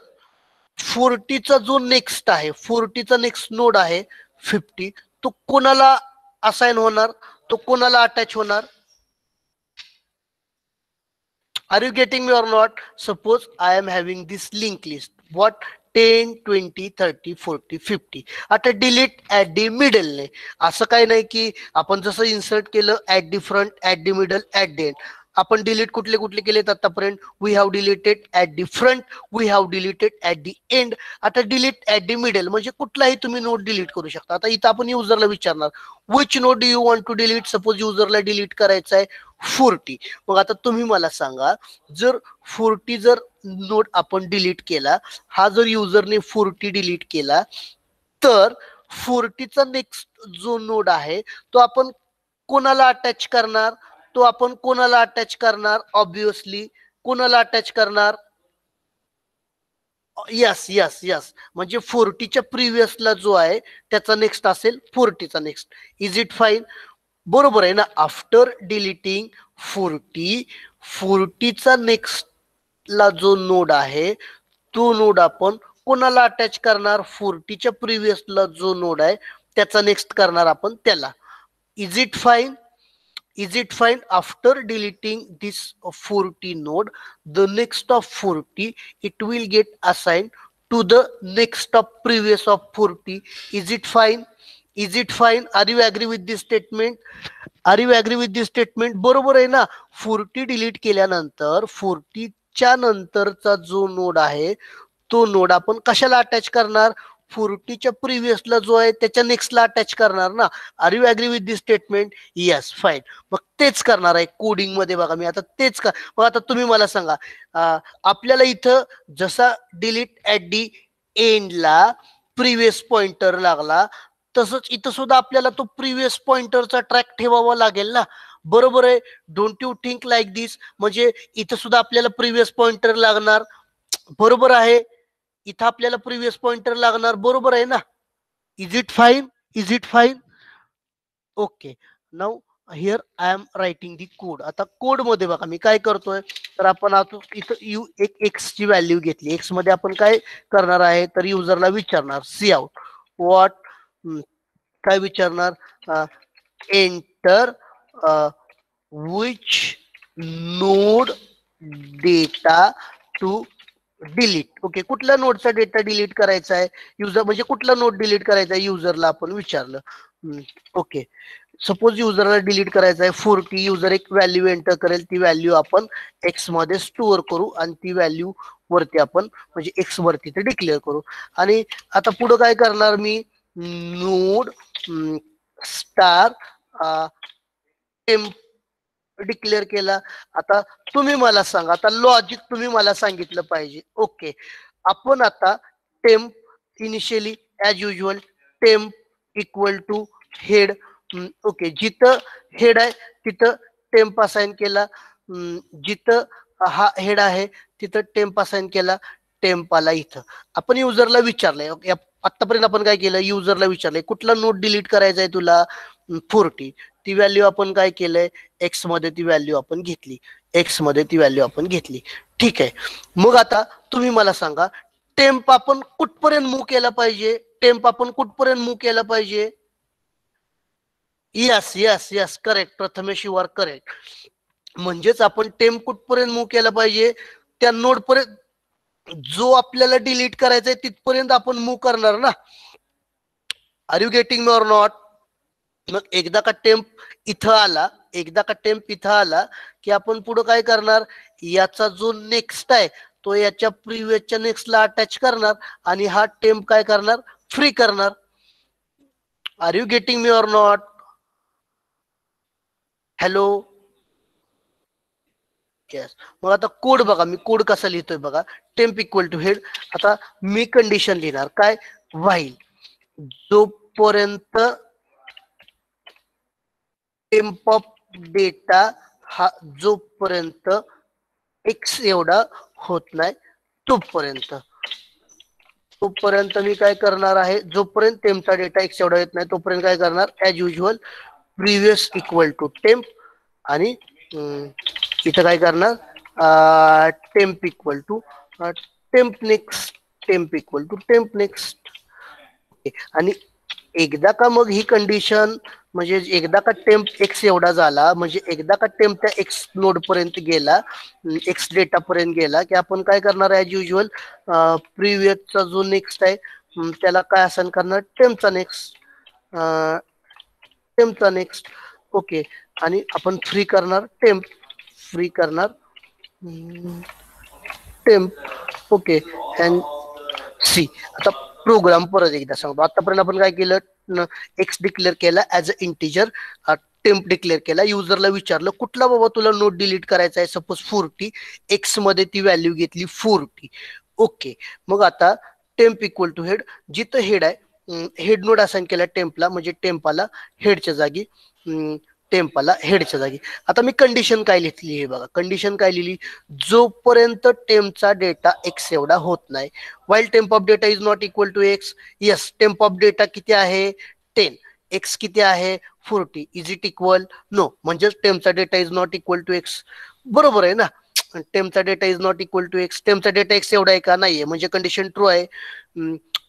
Speaker 1: 40चा जो नेक्स्ट आहे, 40चा नेक्स्ट नोड आहे 50, तो कोणाला असाइन होणार, तो कोणाला अटॅच होणार. Are you getting me or not. Suppose I am having this link list what 10 20 30 40 50. आता डिलीट ॲट दी मिडलने, असं काही नाही की आपण जसं इन्सर्ट केलं at the front, at the middle, at the end. आपण डिलीट कुठले कुठले केलेत आतापर्यंत, we have deleted at the front, we have deleted at the end. आता डिलीट ॲट दी मिडल म्हणजे कुठलाही तुम्ही नोड डिलीट करू शकता. आता इथं आपण युजरला विचारणार which node do you want to delete. Suppose युजरला डिलीट करायचं आहे 40. मग आता तुम्ही मला सांगा, जर 40 जर नोड आपण डिलीट केला, हा जर युजरने 40 डिलीट केला तर 40चा नेक्स्ट जो नोड आहे तो आपण कोणाला अटॅच करणार, तो आपण कोणाला अटॅच करणार, ऑब्विसली कोणाला अटॅच करणार. यस यस यस, म्हणजे 40च्या प्रिव्हियसला जो आहे त्याचा नेक्स्ट असेल 40चा नेक्स्ट. Is it fine. बरोबर आहे ना. आफ्टर डिलीटिंग 40चा नेक्स्ट ला जो नोड आहे तो नोड आपण कोणाला अटॅच करणार, 40च्या प्रिव्हियसला जो नोड आहे त्याचा नेक्स्ट करणार आपण त्याला. Is it fine. Is it fine? After deleting this 40 node, the next of 40 it will get assigned to the next of previous of 40. Is it fine? Is it fine? Are you agree with this statement? Are you agree with this statement? बरोबर आहे ना. 40 डिलीट केल्यानंतर 40च्या नंतरचा जो नोड आहे तो नोड आपण कशाला अटॅच करणार, 40च्या प्रिव्हियसला जो आहे त्याच्या नेक्स्टला अटॅच करणार ना. Are you agree with this statement. Yes fine. मग तेच करणार आहे कोडिंग मध्ये. बघा मी आता तेच का. मग आता तुम्ही मला सांगा, आपल्याला इथं जसा डिलीट ॲट दी एंडला प्रिव्हियस पॉइंटर लागला तसंच इथं सुद्धा आपल्याला तो प्रिव्हियस पॉइंटरचा ट्रॅक ठेवावा लागेल ना. बरोबर आहे. डोंट यू थिंक लाईक दिस. म्हणजे इथं सुद्धा आपल्याला प्रिव्हियस पॉइंटर लागणार. बरोबर आहे. इथं आपल्याला प्रिव्हियस पॉइंटर लागणार. बरोबर आहे ना. Is it fine. Is it fine. Okay, now here I am writing the code. आता कोड मध्ये बघा मी काय करतोय, तर आपण आता इथं एक एक्स ची व्हॅल्यू घेतली. एक्स मध्ये आपण काय करणार आहे, तर युजरला विचारणार सी आउट व्हॉट, काय विचारणार, enter which node data to delete. Okay, कुठल्या नोडचा डेटा डिलीट करायचा आहे युजर, म्हणजे कुठला नोड डिलीट करायचा आहे युजरला आपण विचारलं. ओके, सपोज युजरला डिलीट करायचा आहे 40. युजर एक व्हॅल्यू एंटर करेल, ती व्हॅल्यू आपण एक्स मध्ये स्टोअर करू आणि ती व्हॅल्यू वरती आपण म्हणजे एक्स वरती ते डिक्लेअर करू. आणि आता पुढे काय करणार मी, नोड स्टार टेम्प डिक्लेअर केला. आता तुम्ही मला सांगा, आता लॉजिक तुम्ही मला सांगितलं पाहिजे. ओके, आपण आता temp initially as usual temp equal to head. Okay, जिथं हेड आहे तिथं टेम्प असाइन केला, जिथं हा हेड आहे तिथं टेम्प असाइन केला. टेम्प आला इथं. आपण युजरला विचारलंय, आतापर्यंत आपण काय केलं, युजरला विचारलंय कुठला नोड डिलीट करायचा आहे तुला, 40. ती व्हॅल्यू आपण काय केलंय, एक्स मध्ये ती व्हॅल्यू आपण घेतली, एक्स मध्ये ती व्हॅल्यू आपण घेतली. ठीक आहे. मग आता तुम्ही मला सांगा, टेम्प आपण कुठपर्यंत मूव्ह केला पाहिजे, टेम्प आपण कुठपर्यंत मूव्ह केला पाहिजे. Yes yes yes, correct Prathamesh, you are correct. म्हणजेच आपण टेम्प कुठपर्यंत मूव्ह केला पाहिजे, त्या नोड पर्यंत जो आपल्याला डिलीट करायचा आहे तिथपर्यंत आपण मूव्ह करणार ना. Are you getting me or not. मग एकदा का टेम्प इथं आला, एकदा का टेम्प इथं आला की आपण पुढे काय करणार, याचा जो नेक्स्ट आहे तो याच्या प्रिव्हियसच्या नेक्स्टला अटॅच करणार आणि हा टेम्प काय करणार फ्री करणार. Are you getting me or not? Hello. Yes. मग आता कोड बघा, मी कोड कसा लिहितोय बघा. Temp equal to head. आता मी कंडिशन लिहिणार काय, व्हाईल जोपर्यंत टेम्प ऑफ डेटा हा जोपर्यंत एक्स एवढा होत नाही तोपर्यंत मी काय करणार आहे, जोपर्यंत टेम्पचा डेटा एक्स एवढा येत नाही तोपर्यंत काय करणार, as usual previous equal to temp आणि इथं काय करणार, temp equal to temp next, temp equal to temp next. आणि एकदा का मग ही कंडिशन, म्हणजे एकदा का टेम्प एक्स एवढा झाला, म्हणजे एकदा का टेम्प त्या एक्स नोड पर्यंत गेला, एक्स डेटा पर्यंत गेला, की आपण काय करणार ऍज युजल प्रिव्हियसचा जो नेक्स्ट आहे त्याला काय असाइन करणार, टेम्पचा नेक्स्ट, टेम्पचा नेक्स्ट. ओके. आणि आपण फ्री करणार टेम्प, फ्री करणार टेम्प. ओके. And see. आता प्रोग्राम परत एकदा सांगतो. आतापर्यंत आपण काय केलं, एक्स डिक्लेअर केला as a integer, temp declare केला, युजरला विचारलं कुठला बाबा तुला नोट डिलीट करायचा आहे, सपोज 40, एक्स मध्ये ती व्हॅल्यू घेतली 40. ओके. मग आता टेम्प इक्वल टू हेड, जिथं हेड आहे हेड नोड असाइन केला टेम्पला, म्हणजे टेम्पाला हेडच्या जागी, टेम्पाला हेडच्या जागी. आता मी कंडिशन काय लिहिली हे बघा, कंडिशन काय लिहिली, जोपर्यंत टेम्पचा डेटा एक्स एवढा होत नाही, while temp of data is not equal to X. Yes, temp of data किती आहे 10, एक्स किती आहे 40, इज इट इक्वल, नो, म्हणजेच टेम्पचा data is not equal to X. बरोबर आहे ना, टेम्पचा data is not equal to X, टेम्पचा डेटा एक्स एवढा आहे का, नाहीये, म्हणजे कंडिशन ट्रू आहे.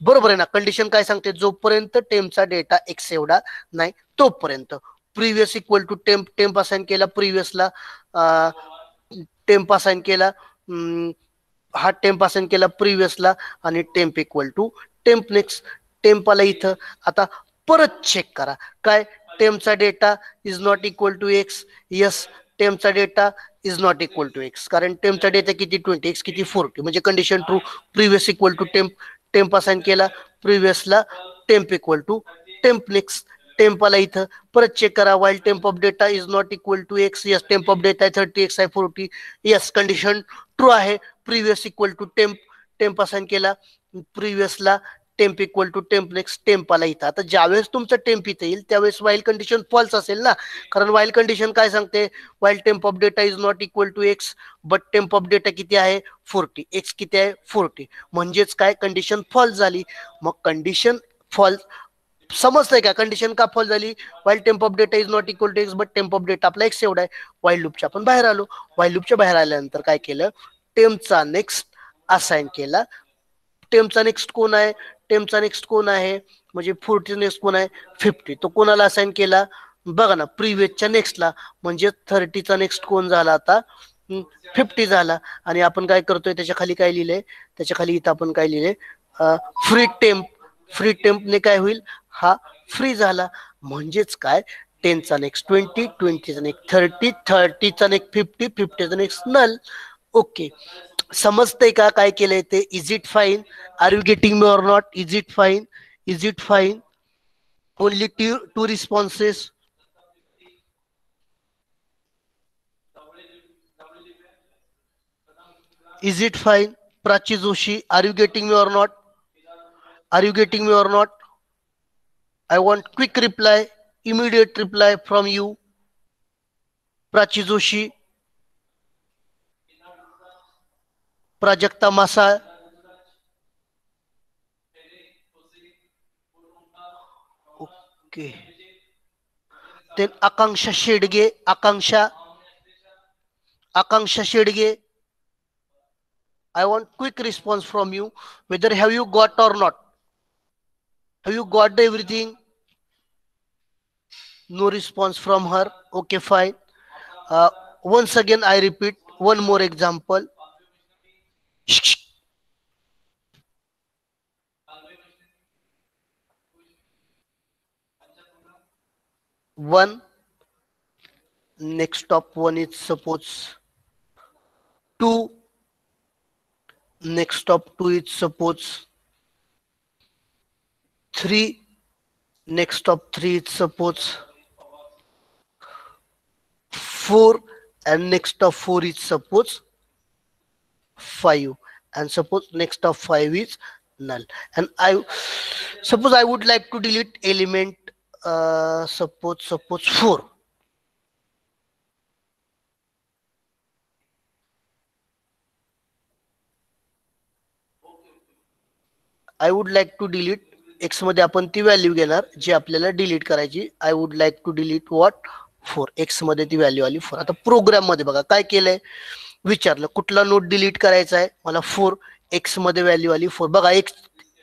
Speaker 1: बरोबर आहे ना, कंडिशन काय सांगते, जोपर्यंत टेम्पचा डेटा एक्स एवढा नाही तोपर्यंत. Previous equal to temp, temp assign केला प्रिव्हियसला, टेम्प असाइन केला, हा टेम्प असाइन केला प्रिव्हियसला, आणि temp equal to temp next. Temp आला इथं. आता परत चेक करा काय, टेम्पचा data is not equal to X. Yes, टेम्पचा data is not equal to X, कारण टेम्पचा डेटा किती 20, एक्स किती 40, म्हणजे condition true. Previous equal to temp, temp assign केला प्रिव्हियसला, temp equal to temp next. Temp आला इथं. परत चेक करा, while temp of data is not equal to X. Yes, temp of data आहे 30, एक्स आहे 40. यस, कंडिशन ट्रू आहे. Previous equal to temp, temp assign केला प्रिव्हियसला, temp equal to temp next. Temp आला इथं. आता ज्यावेळेस तुमचं टेम्प इथे येईल त्यावेळेस वाईल कंडिशन फॉल्स असेल ना, कारण वाईल कंडिशन काय सांगते, while temp of data is not equal to X, but temp of data किती आहे 40, एक्स किती आहे 40, म्हणजेच काय, कंडिशन फॉल्स झाली. मग कंडिशन फॉल्स समजतंय का, कंडिशन का फॉल झाली, while temp of data is not equal to X, but temp of data आपला एक्स एवढा आहे. वाईल लूपच्या आपण बाहेर आलो. वाईल लूपच्या बाहेर आल्यानंतर काय केलं, टेम्पचा नेक्स्ट असाइन केला. टेम्पचा नेक्स्ट कोण आहे, टेम्पचा नेक्स्ट कोण आहे, म्हणजे 40 नेक्स्ट कोण आहे 50, तो कोणाला असाइन केला बघा ना, प्रिव्हियसच्या नेक्स्टला, म्हणजे 30चा नेक्स्ट कोण झाला आता 50 झाला. आणि आपण काय करतोय, त्याच्या खाली काय लिहिलंय, त्याच्या खाली इथं आपण काय लिहिलंय, फ्री टेम्प. फ्री टेम्पने काय होईल, हा फ्री झाला. म्हणजेच काय, 10चा नेक्स्ट 20, 20चा नेक्स्ट 30, 30चा नेक्स्ट 50, 50चा नेक्स्ट नल. ओके. समजतंय का काय केलंय ते, is it fine, are you getting me or not, is it fine, is it fine. Only two responses. Is it fine? Prachi Joshi, are you getting me or not? Are you getting me or not? I want quick reply, immediate reply from you. Prachi Joshi, Prajakta Masa. Okay. Then Akanksha Shedge, Akanksha Shedge. I want quick response from you. Whether have you got or not? Have you got everything? No response from her. Okay, fine. Once again, I repeat one more example. One, next top one is suppose 2, next top 2 is suppose 3, next of 3 is suppose 4, and next of 4 is suppose 5, and suppose next of 5 is null. And I suppose I would like to delete element suppose 4. I would like to delete x मध्ये आपण ती व्हॅल्यू घेणार जी आपल्याला डिलीट करायची. I would like to delete what 4. X मध्ये ती व्हॅल्यू आली 4. आता प्रोग्राम मध्ये बघा काय केलंय, विचारलं कुठला नोड डिलीट करायचा आहे, मला 4. एक्स मध्ये व्हॅल्यू आली 4. बघा एक्स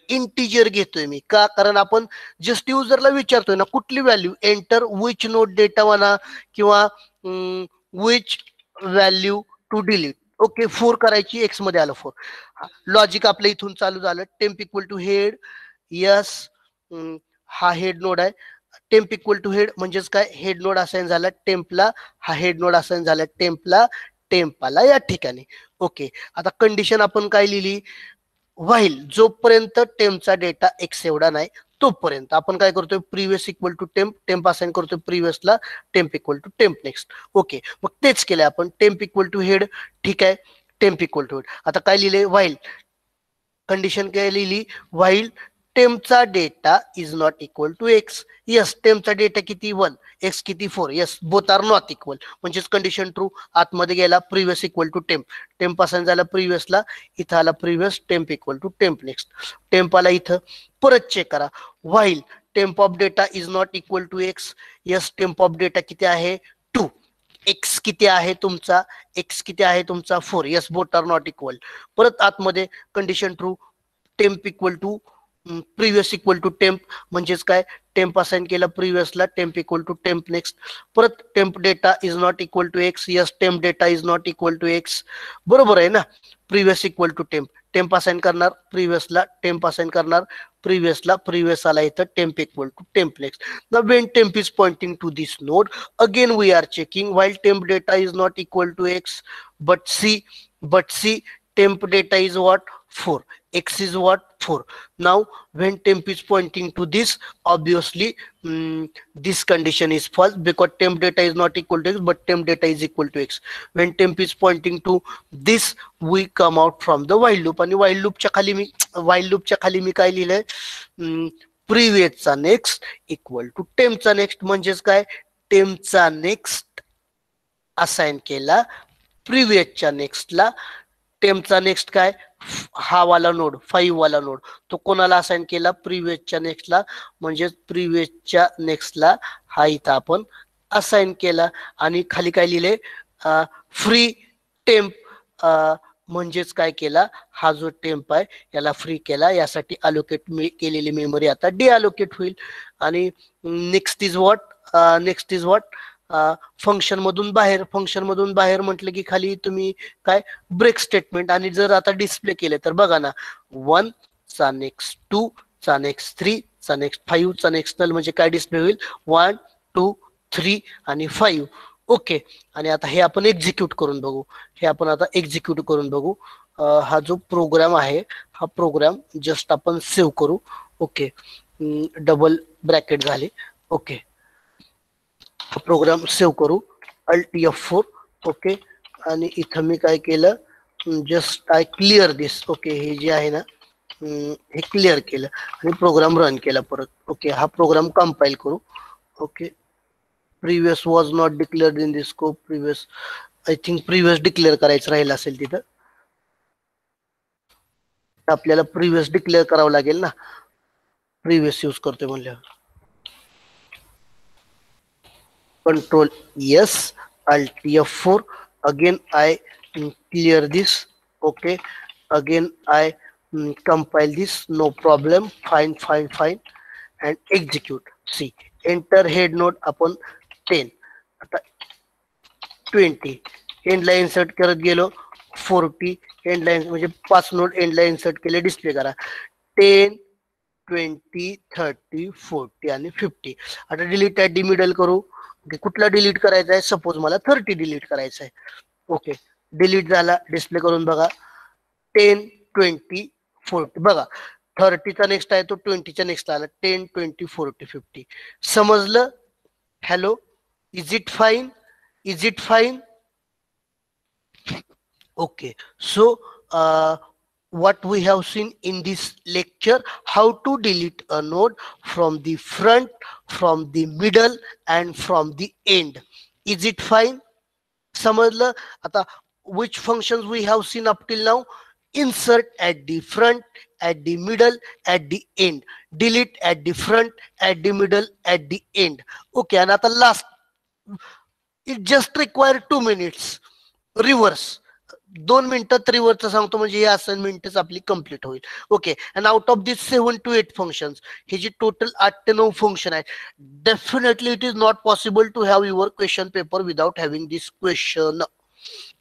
Speaker 1: इंटिजर घेतोय मी का, कारण आपण जस्ट युजरला विचारतोय ना कुठली value, enter which node data म्हणा किंवा which value to delete. Okay 4 करायची, एक्स मध्ये आलं 4. लॉजिक आपलं इथून चालू झालं. Temp equal to head, yes हा हेड नोड आहे. टेम्प इक्वल टू हेड म्हणजेच काय, हेड नोड असाइन झाला टेम्पला, हा हेड नोड असाइन झाला टेम्पला, टेम्प आला या ठिकाणी. ओके आता कंडिशन आपण काय लिहिली, व्हाईल जोपर्यंत टेम्पचा डेटा एक्स एवढा नाही तोपर्यंत आपण काय करतोय, previous equal to temp, temp assign करतोय प्रिव्हियसला, temp equal to temp next. Okay मग तेच केलंय आपण, टेम्प इक्वल टू हेड, ठीक आहे, टेम्प इक्वल टू हेड. आता काय लिहिले, व्हाईल कंडिशन काय लिहिली, व्हाईल टेम्पचा data is not equal to X. Yes टेम्पचा डेटा किती 1, एक्स किती 4. Yes both are not equal, म्हणजेच कंडिशन ट्रू. आतमध्ये गेला previous equal to temp, temp assign झाला प्रिव्हियसला, इथं आला previous, temp equal to temp next. Temp आला इथं, परत चेक करा, while temp of data is not equal to X. Yes temp of data किती आहे 2. एक्स किती आहे तुमचा, एक्स किती आहे तुमचा 4. Yes both are not equal. परत आतमध्ये condition true, temp equal to previous equal to temp, म्हणजेच काय, टेम्प असाइन केला प्रिव्हियसला, temp equal to temp next. परत temp data is not equal to X. Yes temp data is not equal to X, बरोबर आहे ना. Previous equal to temp, temp assign करणार प्रिव्हियसला, टेम्प असाइन करणार प्रिव्हियसला, प्रिव्हियस आला इथं temp equal to temp next. Now when temp is pointing to this node, again we are checking while temp data is not equal to x, but see temp data is what 4, x is what 4. Now when temp is pointing to this, obviously this condition is false because temp data is not equal to x but temp data is equal to x. When temp is pointing to this, we come out from the while loop. आणि while loop च्या खाली मी काय लिहिलंय, प्रिव्हियसचा नेक्स्ट इक्वल टू टेम्पचा नेक्स्ट, म्हणजेच काय, टेम्पचा नेक्स्ट असाइन केला प्रिव्हियसच्या नेक्स्टला. टेम्पचा नेक्स्ट काय, हा वाला नोड 5 वाला नोड, तो कोणाला असाइन केला, प्रिव्हियसच्या नेक्स्टला, म्हणजेच प्रिव्हियसच्या नेक्स्टला हा इथं आपण असाइन केला. आणि खाली काय लिहिले, फ्री टेम्प, म्हणजेच काय केला, हा जो टेम्प आहे याला फ्री केला, यासाठी अलोकेट केलेली मेमरी आता डिअलोकेट होईल. आणि नेक्स्ट इज व्हॉट, फंक्शन मधून बाहेर म्हटलं की खाली तुम्ही काय, ब्रेक स्टेटमेंट. आणि जर आता डिस्प्ले केले तर बघा ना, 1 चा नेक्स्ट 2 चा नेक्स्ट 3 चा नेक्स्ट 5 चा नेक्स्ट नल, म्हणजे काय डिस्प्ले होईल 1 2 3 आणि 5. ओके आणि आता हे आपण एक्झिक्यूट करून बघू, हा जो प्रोग्राम आहे हा प्रोग्राम जस्ट आपण सेव्ह करू. ओके डबल ब्रॅकेट झाले. ओके प्रोग्राम सेव्ह करू, Alt F4. ओके आणि इथं मी काय केलं, just I clear this. Okay हे जे आहे ना हे क्लिअर केलं आणि प्रोग्राम रन केला परत. ओके हा प्रोग्राम कंपाईल करू. Okay previous was not declared in this scope. Previous I think previous declare करायचं राहिलं असेल तिथं, आपल्याला प्रिव्हियस डिक्लेअर करावं लागेल ना, प्रिव्हियस यूज करतोय म्हणल्यावर. Control yes, Alt F4. Again I clear this. Okay again I compile this, no problem, fine and execute. See enter head node आपण 10, आता 20 एंड ला इन्सर्ट करत गेलो, 40 एंड ला म्हणजे 5 नोड एंड ला इन्सर्ट केले. डिस्प्ले करा 10 20 30 40 आणि 50. आता डिलीट डी मिडल करू. कुठला डिलीट करायचा आहे, सपोज मला 30 डिलीट करायचा आहे. ओके डिलीट झाला, डिस्प्ले करून बघा 10 20 40. बघा 30चा नेक्स्ट आहे तो 20च्या नेक्स्ट आला 10 20 40 50 समजलं hello is it fine is it fine okay so what we have seen in this lecture how to delete a node from the front from the middle and from the end is it fine समजलं आता which functions we have seen up till now insert at the front at the middle at the end delete at the front at the middle at the end okay and at the last it just require 2 minutes reverse 2 मिनिटात रिव्हर्सचं सांगतो म्हणजे ही असाइनमेंटच आपली कंप्लीट होईल okay and out of this 7 to 8 functions हे जे टोटल 8 ते 9 फंक्शन आहेत definitely it is not possible to have your question paper without having this question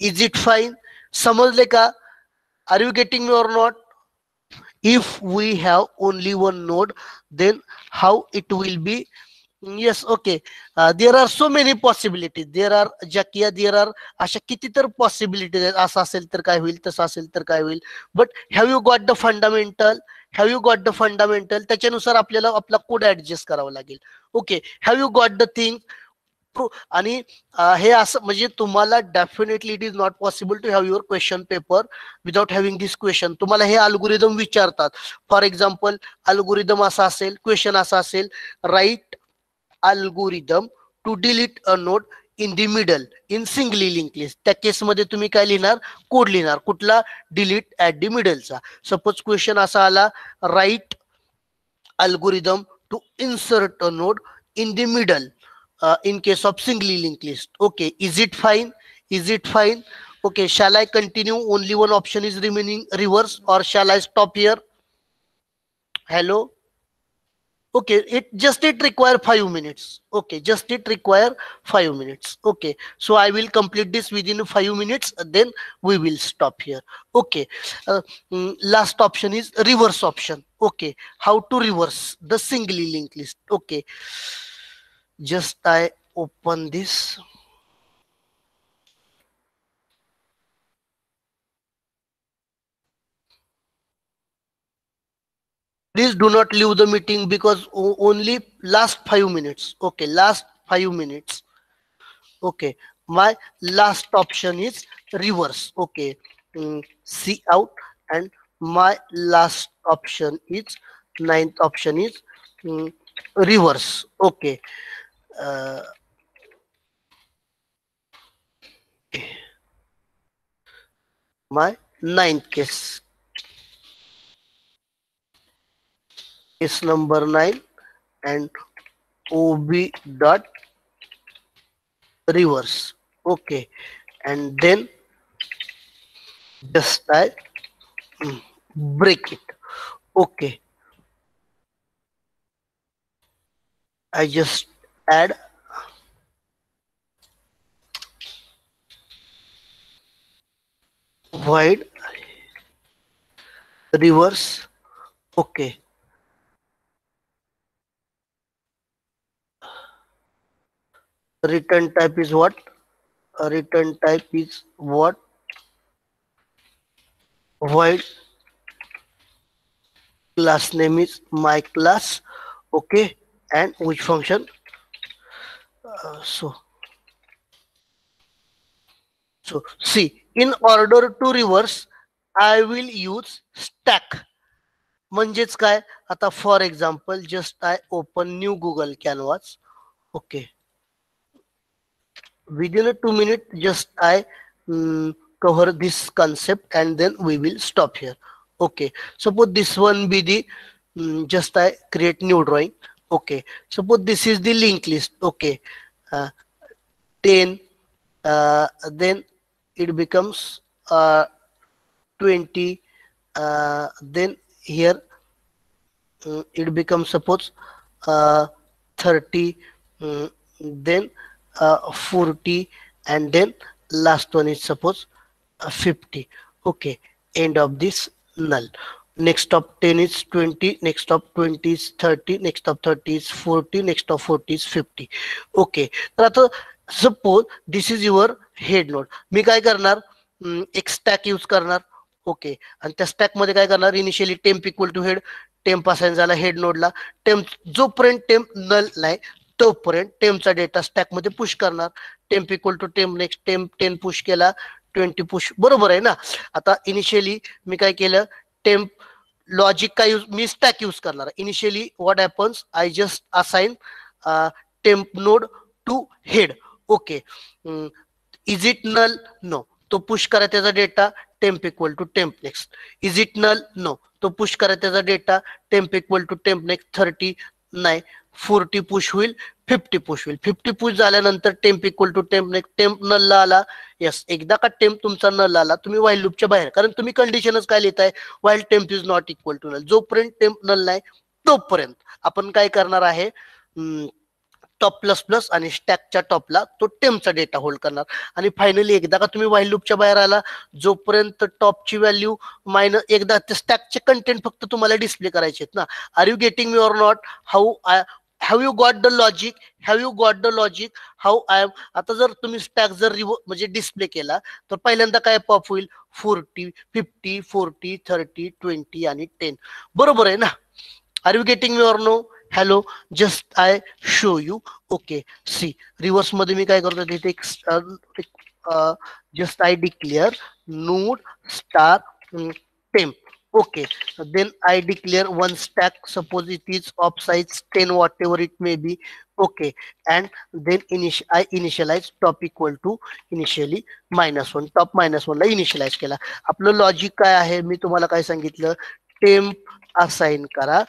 Speaker 1: is it fine समजले का are you getting me or not if we have only one node then how it will be yes okay there are so many possibilities there are jakia there are अशा किती तर possibilities आहेत असं असेल तर काय होईल तसं असेल तर काय होईल but have you got the fundamental त्याच्यानुसार आपल्याला आपला कोड ऍडजस्ट करावा लागेल okay have you got the thing आणि हे असं म्हणजे तुम्हाला definitely it is not possible to have your question paper without having this question तुम्हाला हे अल्गोरिदम विचारतात फॉर एक्झाम्पल अल्गोरिदम असा असेल क्वेश्चन असा असेल write algorithm to delete a node in the middle in singly linked list त्या केसमध्ये तुम्ही काय लिहिणार कोड लिहिणार कुठला डिलीट ऍट दी मिडलचा सपोज क्वेश्चन असा आला write algorithm to insert a node in the middle in case of singly linked list okay is it fine okay shall I continue only one option is remaining reverse or shall I stop here hello okay it require 5 minutes okay just it require 5 minutes okay so I will complete this within 5 minutes then we will stop here okay last option is reverse option okay how to reverse the singly linked list okay just I open this please do not leave the meeting because only last 5 minutes okay last 5 minutes okay my last option is reverse okay see out and my last option is 9th option is reverse okay my 9th case number 9 and ob dot reverse okay and then just I break it okay I just add void reverse okay return type is what return type is what void class name is my class okay and which function so see in order to reverse I will use stack म्हणजेच काय आता for example just I open new Google canvas okay within a 2 minutes just I cover this concept and then we will stop here okay suppose this one be the just I create new drawing okay suppose this is the linked list okay 10 then it becomes 20 then here it becomes suppose 30 then 40 and then last one is suppose 50 okay end of this null next of 10 is 20 next of 20 is 30 next of 30 is 40 next of 40 is 50 okay तर आता suppose this is your head node मी काय करणार एक stack यूज करणार ओके. आणि त्या स्टॅक मध्ये काय करणार, initially temp equal to head, temp assign झाला हेड नोडला. टेम्प जोपर्यंत टेम्प नल नाही तोपर्यंत टेम्पचा डेटा स्टॅक मध्ये पुश करणार. Temp equal to temp next, temp 10 push केला, 20 पुश, बरोबर आहे ना. आता इनिशियली मी काय केलं, टेम्प लॉजिक काय यूज, मी स्टॅक यूज करणार. Initially what happens, I just assign temp node to head. Okay. Is it null, no. तो पुश करा त्याचा data, temp equal to temp next. Is it null, no. तो पुश करा त्याचा data, temp equal to temp next. 30 नाही, 40 पुश होईल, 50 पुश होईल. 50 पुश झाल्यानंतर temp equal to temp next. Temp नलला आला, यस. एकदा का टेम्प तुमचा नल आला, तुम्ही व्हाईल लूपच्या बाहेर, कारण तुम्ही कंडिशनच काय लिहिताय, while temp is not equal to null. जोपर्यंत टेम्प नल नाही तोपर्यंत आपण काय करणार आहे, टॉप प्लस प्लस आणि स्टॅकच्या टॉपला तो टेम्पचा डेटा होल्ड करणार. आणि फायनली एकदा का तुम्ही व्हाईल लूपच्या बाहेर आला, जोपर्यंत टॉपची व्हॅल्यू मायनस, एकदा स्टॅकचे कंटेंट फक्त तुम्हाला डिस्प्ले करायचे आहेत ना. Are you getting me or not? Have you got the logic? Have you got the logic how I am? आता जर तुम्ही स्टॅक जर म्हणजे डिस्प्ले केला तर पहिल्यांदा काय पॉप होईल, 40, 50, 40, 30, 20 आणि 10. बरोबर आहे ना. Are you getting me or no? Hello, just I show you. Okay. See, reverse मध्ये मी काय करतो, तिथे just I declare node star temp. Okay, then I declare one stack, suppose it is of size 10, whatever it may be. Okay, and then I initialize top equal to initially -1. top -1 ला initialize केला. आपलं लॉजिक काय आहे, मी तुम्हाला काय सांगितलं, टेम्प असाइन करा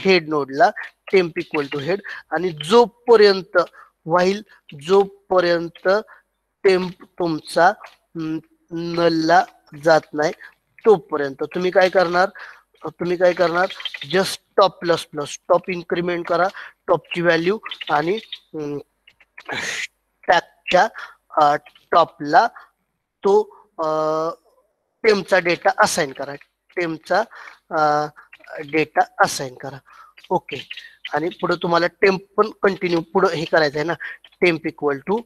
Speaker 1: हेड नोडला, टेम्प इक्वल टू हेड. आणि जोपर्यंत जोपर्यंत टेम्प तुमचा नलला जात नाही तोपर्यंत तुम्ही काय करणार, just top plus plus, top increment करा टॉपची व्हॅल्यू आणि स्टॅकच्या टॉपला तो टेम्पचा डेटा असाइन करा, टेम्पचा डेटा असाइन करा. ओके. आणि पुढे तुम्हाला टेम्प पण कंटिन्यू पुढे हे करायचं आहे ना, temp equal to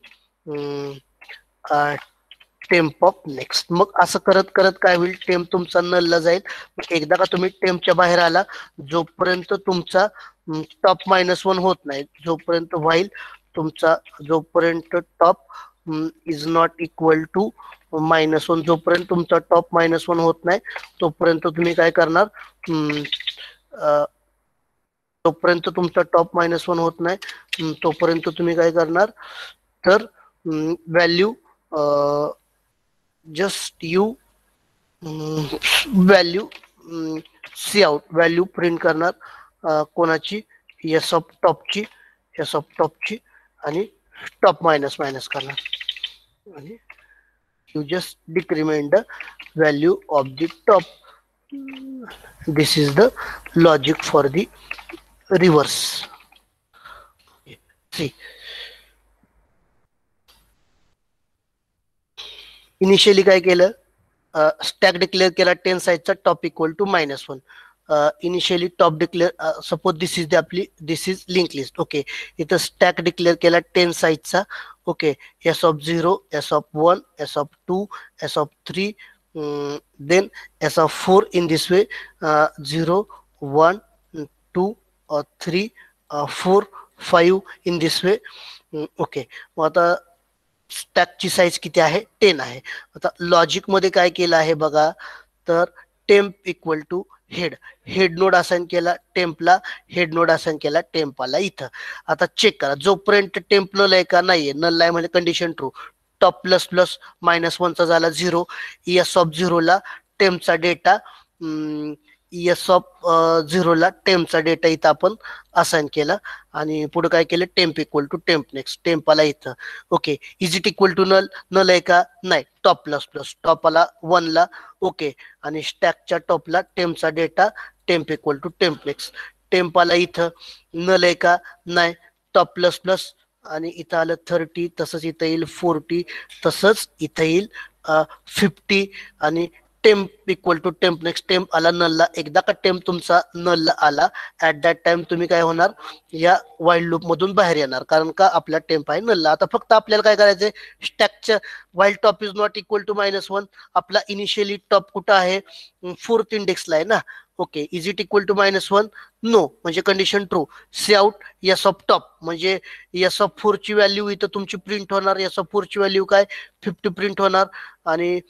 Speaker 1: temp of next. मग असं करत करत काय होईल, टेम्प तुमचा नलला जाईल. एकदा का तुम्ही टेम्पच्या बाहेर आला, जोपर्यंत तुमचा टॉप -1 होत नाही, जोपर्यंत व्हाईल तुमचा, जोपर्यंत top is not equal to -1, जोपर्यंत तुमचा टॉप -1 होत नाही तोपर्यंत तुम्ही काय करणार, तोपर्यंत तुमचा टॉप -1 होत नाही तोपर्यंत तुम्ही काय करणार, तर value just you value C out, value print करणार कोणाची, एस ऑफ टॉपची आणि टॉप मायनस करणार. आणि you just decrement the value of the top. This is the logic for the reverse. See, initially काय केलं, स्टॅक डिक्लेअर केला 10 साईजचा, top equal to -1. Initially top declare, suppose this इज आपली, this is link list. Okay. इथं स्टॅक डिक्लेअर केला 10 साईजचा. Okay. S of 0, S of 1, S of 2, S of 3, then S of 4 in this way, 0, 1, 2, 3, 4, 5 in this way. Okay. मग आता स्टॅकची साईज किती आहे, 10 आहे. आता लॉजिक मध्ये काय केलं आहे बघा, तर temp equal to head node assign केला टेम्पला, हेड नोड असाइन केला टेम्पाला इथं. आता चेक करा, जोपर्यंत टेम्प नल आहे का, नाहीये, नल आहे म्हणजे condition true. Top plus plus -1चा झाला 0, एस ऑफ 0 ला टेम्पचा डेटा, एस ऑफ 0 ला टेम्पचा डेटा इथं आपण असाइन केला. आणि पुढे काय केलं, temp equal to temp next, टेम्पाला इथं. Okay. Is it equal to null आहे का, नाही, टॉप प्लस प्लस, टॉपला 1 ला. ओके. आणि स्टॅकच्या टॉपला टेम्पचा data, temp equal to temp next, टेम्पाला इथं नल आहे का, नाही, टॉप प्लस प्लस, आणि इथं आलं 30, तसंच इथं येईल 40, तसंच इथं येईल 50 आणि temp equal to temp next temp आला नलला. एकदा का टेम्प तुमचा नलला आला ऍट दॅट टाइम तुम्ही काय होणार या वाईल लूप मधून बाहेर येणार, कारण का आपला टेम्प आहे नलला. आता फक्त आपल्याला काय करायचंय स्टॅकच्या while top is not equal to -1 आपला इनिशियली टॉप कुठं आहे फोर्थ इंडेक्सला आहे ना. Okay is it equal to -1 no म्हणजे condition true. Cout S of top म्हणजे यस ऑफ 4 ची व्हॅल्यू इथं तुमची प्रिंट होणार. यस ऑफ 4 ची व्हॅल्यू काय 50 प्रिंट होणार. आणि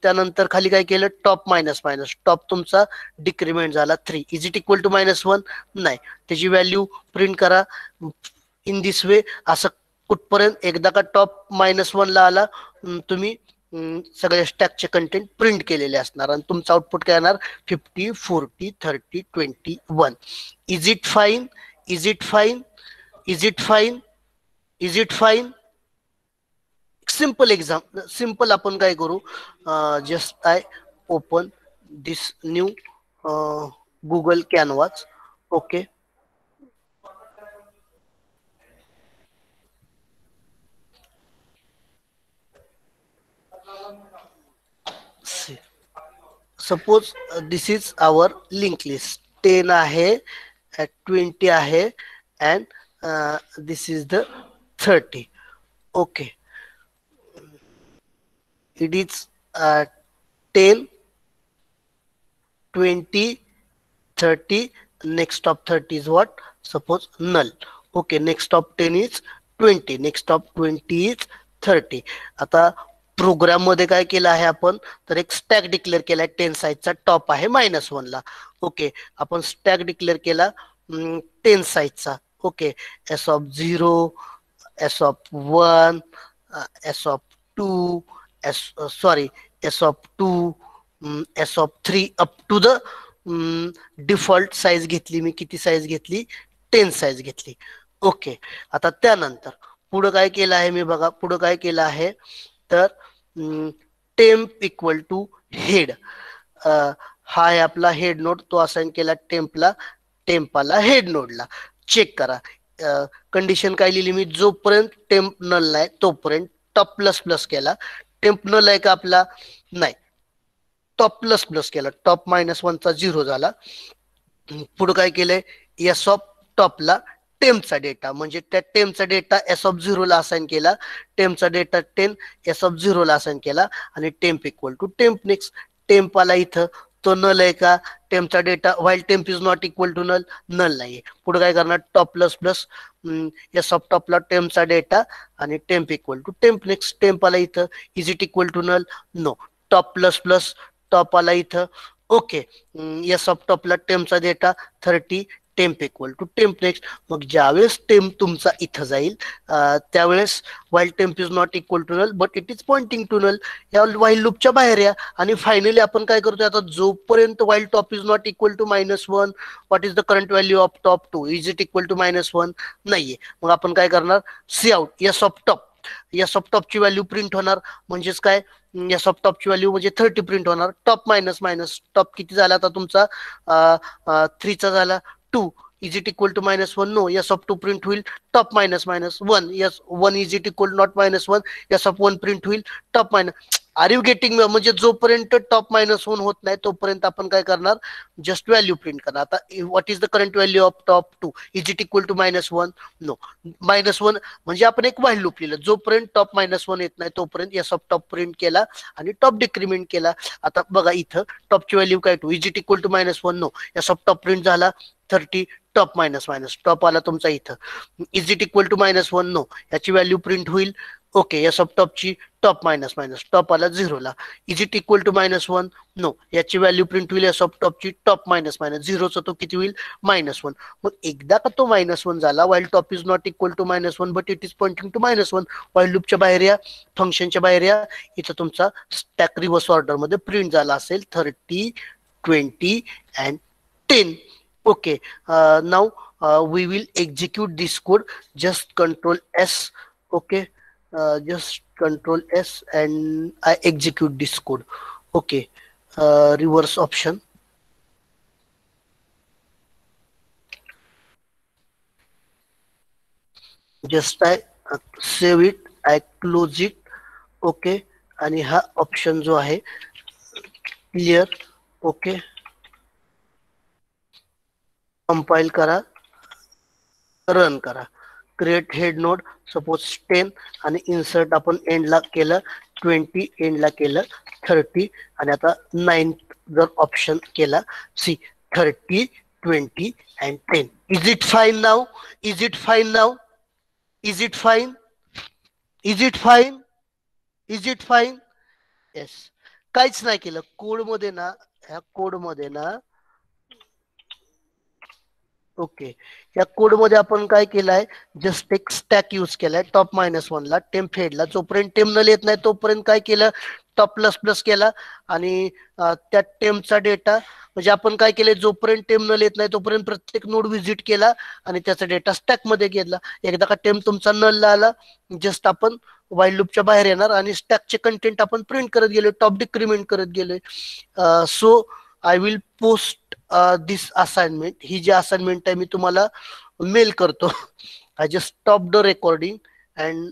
Speaker 1: त्यानंतर खाली काय केलं टॉप मायनस मायनस टॉप तुमचा डिक्रीमेंट झाला 3 इज इट इक्वल टू -1 नाही त्याची व्हॅल्यू प्रिंट करा इन दिस वे. असं कुठपर्यंत एकदा का टॉप -1 ला आला तुम्ही सगळ्या स्टॅकचे कंटेंट प्रिंट केलेले असणार आणि तुमचं आउटपुट काय येणार 50 40 30 21. Is it fine is it fine is it fine is it fine. Simple exam simple आपण काय करू just I open this new Google canvas. Okay suppose this is our link list 10 आहे 20 आहे and this is the 30. Okay it is 10 20 30 next of 30 is what suppose null. Okay next of 10 is 20 next of 20 is 30. आता प्रोग्राम मध्ये काय केलं आहे आपण तर एक स्टॅक डिक्लेअर केलाय 10 साईजचा टॉप आहे -1 ला. ओके आपण स्टॅक डिक्लेअर केला 10 साईजचा. Okay S of 0 S of 1 S of 2 S of 2 S of 3 up to the default size घेतली मी. किती साईज घेतली 10 साईज घेतली. ओके आता त्यानंतर पुढं काय केलं आहे मी बघा पुढं काय केलं आहे तर टेम्प इक्वल टू हेड. हा आहे आपला हेड नोड तो असाइन केला टेम्पला टेम्पाला हेड नोडला. चेक करा कंडिशन काय लिहिली मी जोपर्यंत टेम्प नल नाही तोपर्यंत टॉप प्लस प्लस केला. टेम्प नल आहे का आपला नाही टॉप प्लस प्लस केला टॉप -1 चा 0 झाला. पुढे काय केलंय एस ऑफ टॉपला टेम्पचा डेटा म्हणजे त्या टेम्पचा डेटा एस ऑफ 0 ला असाइन केला. टेम्पचा डेटा 10 एस ऑफ 0 ला असाइन केला आणि temp equal to temp next temp आला इथं तो नल आहे का टेम्पचा data while temp is not equal to null null नाहीये. पुढे काय करणार top plus plus S of टॉपला टेम्पचा डेटा आणि temp equal to temp next temp आला इथं is it equal to null no top plus plus top आला इथं. ओके एस ऑफ टॉपला टेम्पचा data 30 temp equal to temp next. मग ज्यावेळेस टेम्प तुमचा इथं जाईल त्यावेळेस while temp is not equal to null but it is pointing to null. या वाईल लूपच्या बाहेर या आणि फायनली आपण काय करतोय आता जोपर्यंत while top is not equal to -1 what is the current value of top 2 is it equal to -1 नाहीये. मग आपण काय करणार cout S of top S of टॉपची व्हॅल्यू प्रिंट होणार म्हणजेच काय एस ऑफ टॉपची व्हॅल्यू म्हणजे 30 प्रिंट होणार. टॉप मायनस मायनस टॉप किती झाला आता तुमचा 3 चा झाला 2 is it equal to -1 no S of 2 print होईल top -1 yes 1 is it equal not -1 S of 1 print होईल top minus. Are you getting म्हणजे जोपर्यंत टॉप -1 होत नाही तोपर्यंत आपण काय करणार जस्ट व्हॅल्यू प्रिंट करणार. आता what is the current value of top 2 is it equal to -1 no -1 म्हणजे आपण एक व्हाईल लूप लिहिलं जोपर्यंत टॉप -1 येत नाही तोपर्यंत एस ऑफ टॉप प्रिंट केला आणि टॉप डिक्रीमेंट केला. आता बघा इथं टॉपची व्हॅल्यू काय 2 is it equal to -1 no S of top print झाला 30 टॉप मायनस टॉप आला तुमचा इथं is it equal to -1 no याची व्हॅल्यू प्रिंट होईल. ओके एस ऑफ टॉपची टॉप मायनस टॉप आला 0 ला is it equal to -1 no याची व्हॅल्यू प्रिंट होईल एस ऑफ टॉपची टॉप मायनस 0चा तो किती होईल -1. मग एकदा का तो -1 झाला while top is not equal to -1 but it is pointing to -1 while लूपच्या बाहेर या फंक्शनच्या बाहेर या. इथं तुमचा स्टॅक रिव्हर्स ऑर्डर मध्ये प्रिंट झाला असेल 30 20 and 10. Okay, now we will execute this code. Just Control S. Okay, just Control S and I execute this code. Okay, reverse option. Just I save it. I close it. Okay, आणि हा ऑप्शन जो आहे क्लिअर. ओके, कंपाईल करा, रन करा. क्रिएट हेड नोड सपोज 10 आणि इन्सर्ट आपण एंडला केलं 20, एंडला केलं 30 आणि आता 9 जर ऑप्शन केला C 30, 20 and 10. Is it fine now? Is it fine now? Is it fine? Is it fine? Is it fine? Yes. काहीच नाही केलं कोड मध्ये ना, ह्या कोड मध्ये ना, ओके, या कोड मध्ये आपण काय केलंय, जस्ट एक स्टॅक यूज केलाय टॉप -1 ला, टेम्प हेडला. जोपर्यंत टेम न येत नाही तोपर्यंत काय केलं, टॉप प्लस प्लस केला आणि त्या टेमचा डेटा म्हणजे आपण काय केलंय, जोपर्यंत टेम न येत नाही तोपर्यंत प्रत्येक नोड व्हिजिट केला आणि त्याचा डेटा स्टॅक मध्ये घेतला. एकदा का टेम तुमचा नलला आला, जस्ट आपण वाईल लूपच्या बाहेर येणार आणि स्टॅकचे कंटेंट आपण प्रिंट करत गेलो, टॉप डिक्रीमेंट करत गेलोय. So I will post this assignment. ही जी असाइनमेंट आहे मी तुम्हाला मेल करतो. I just stop the recording and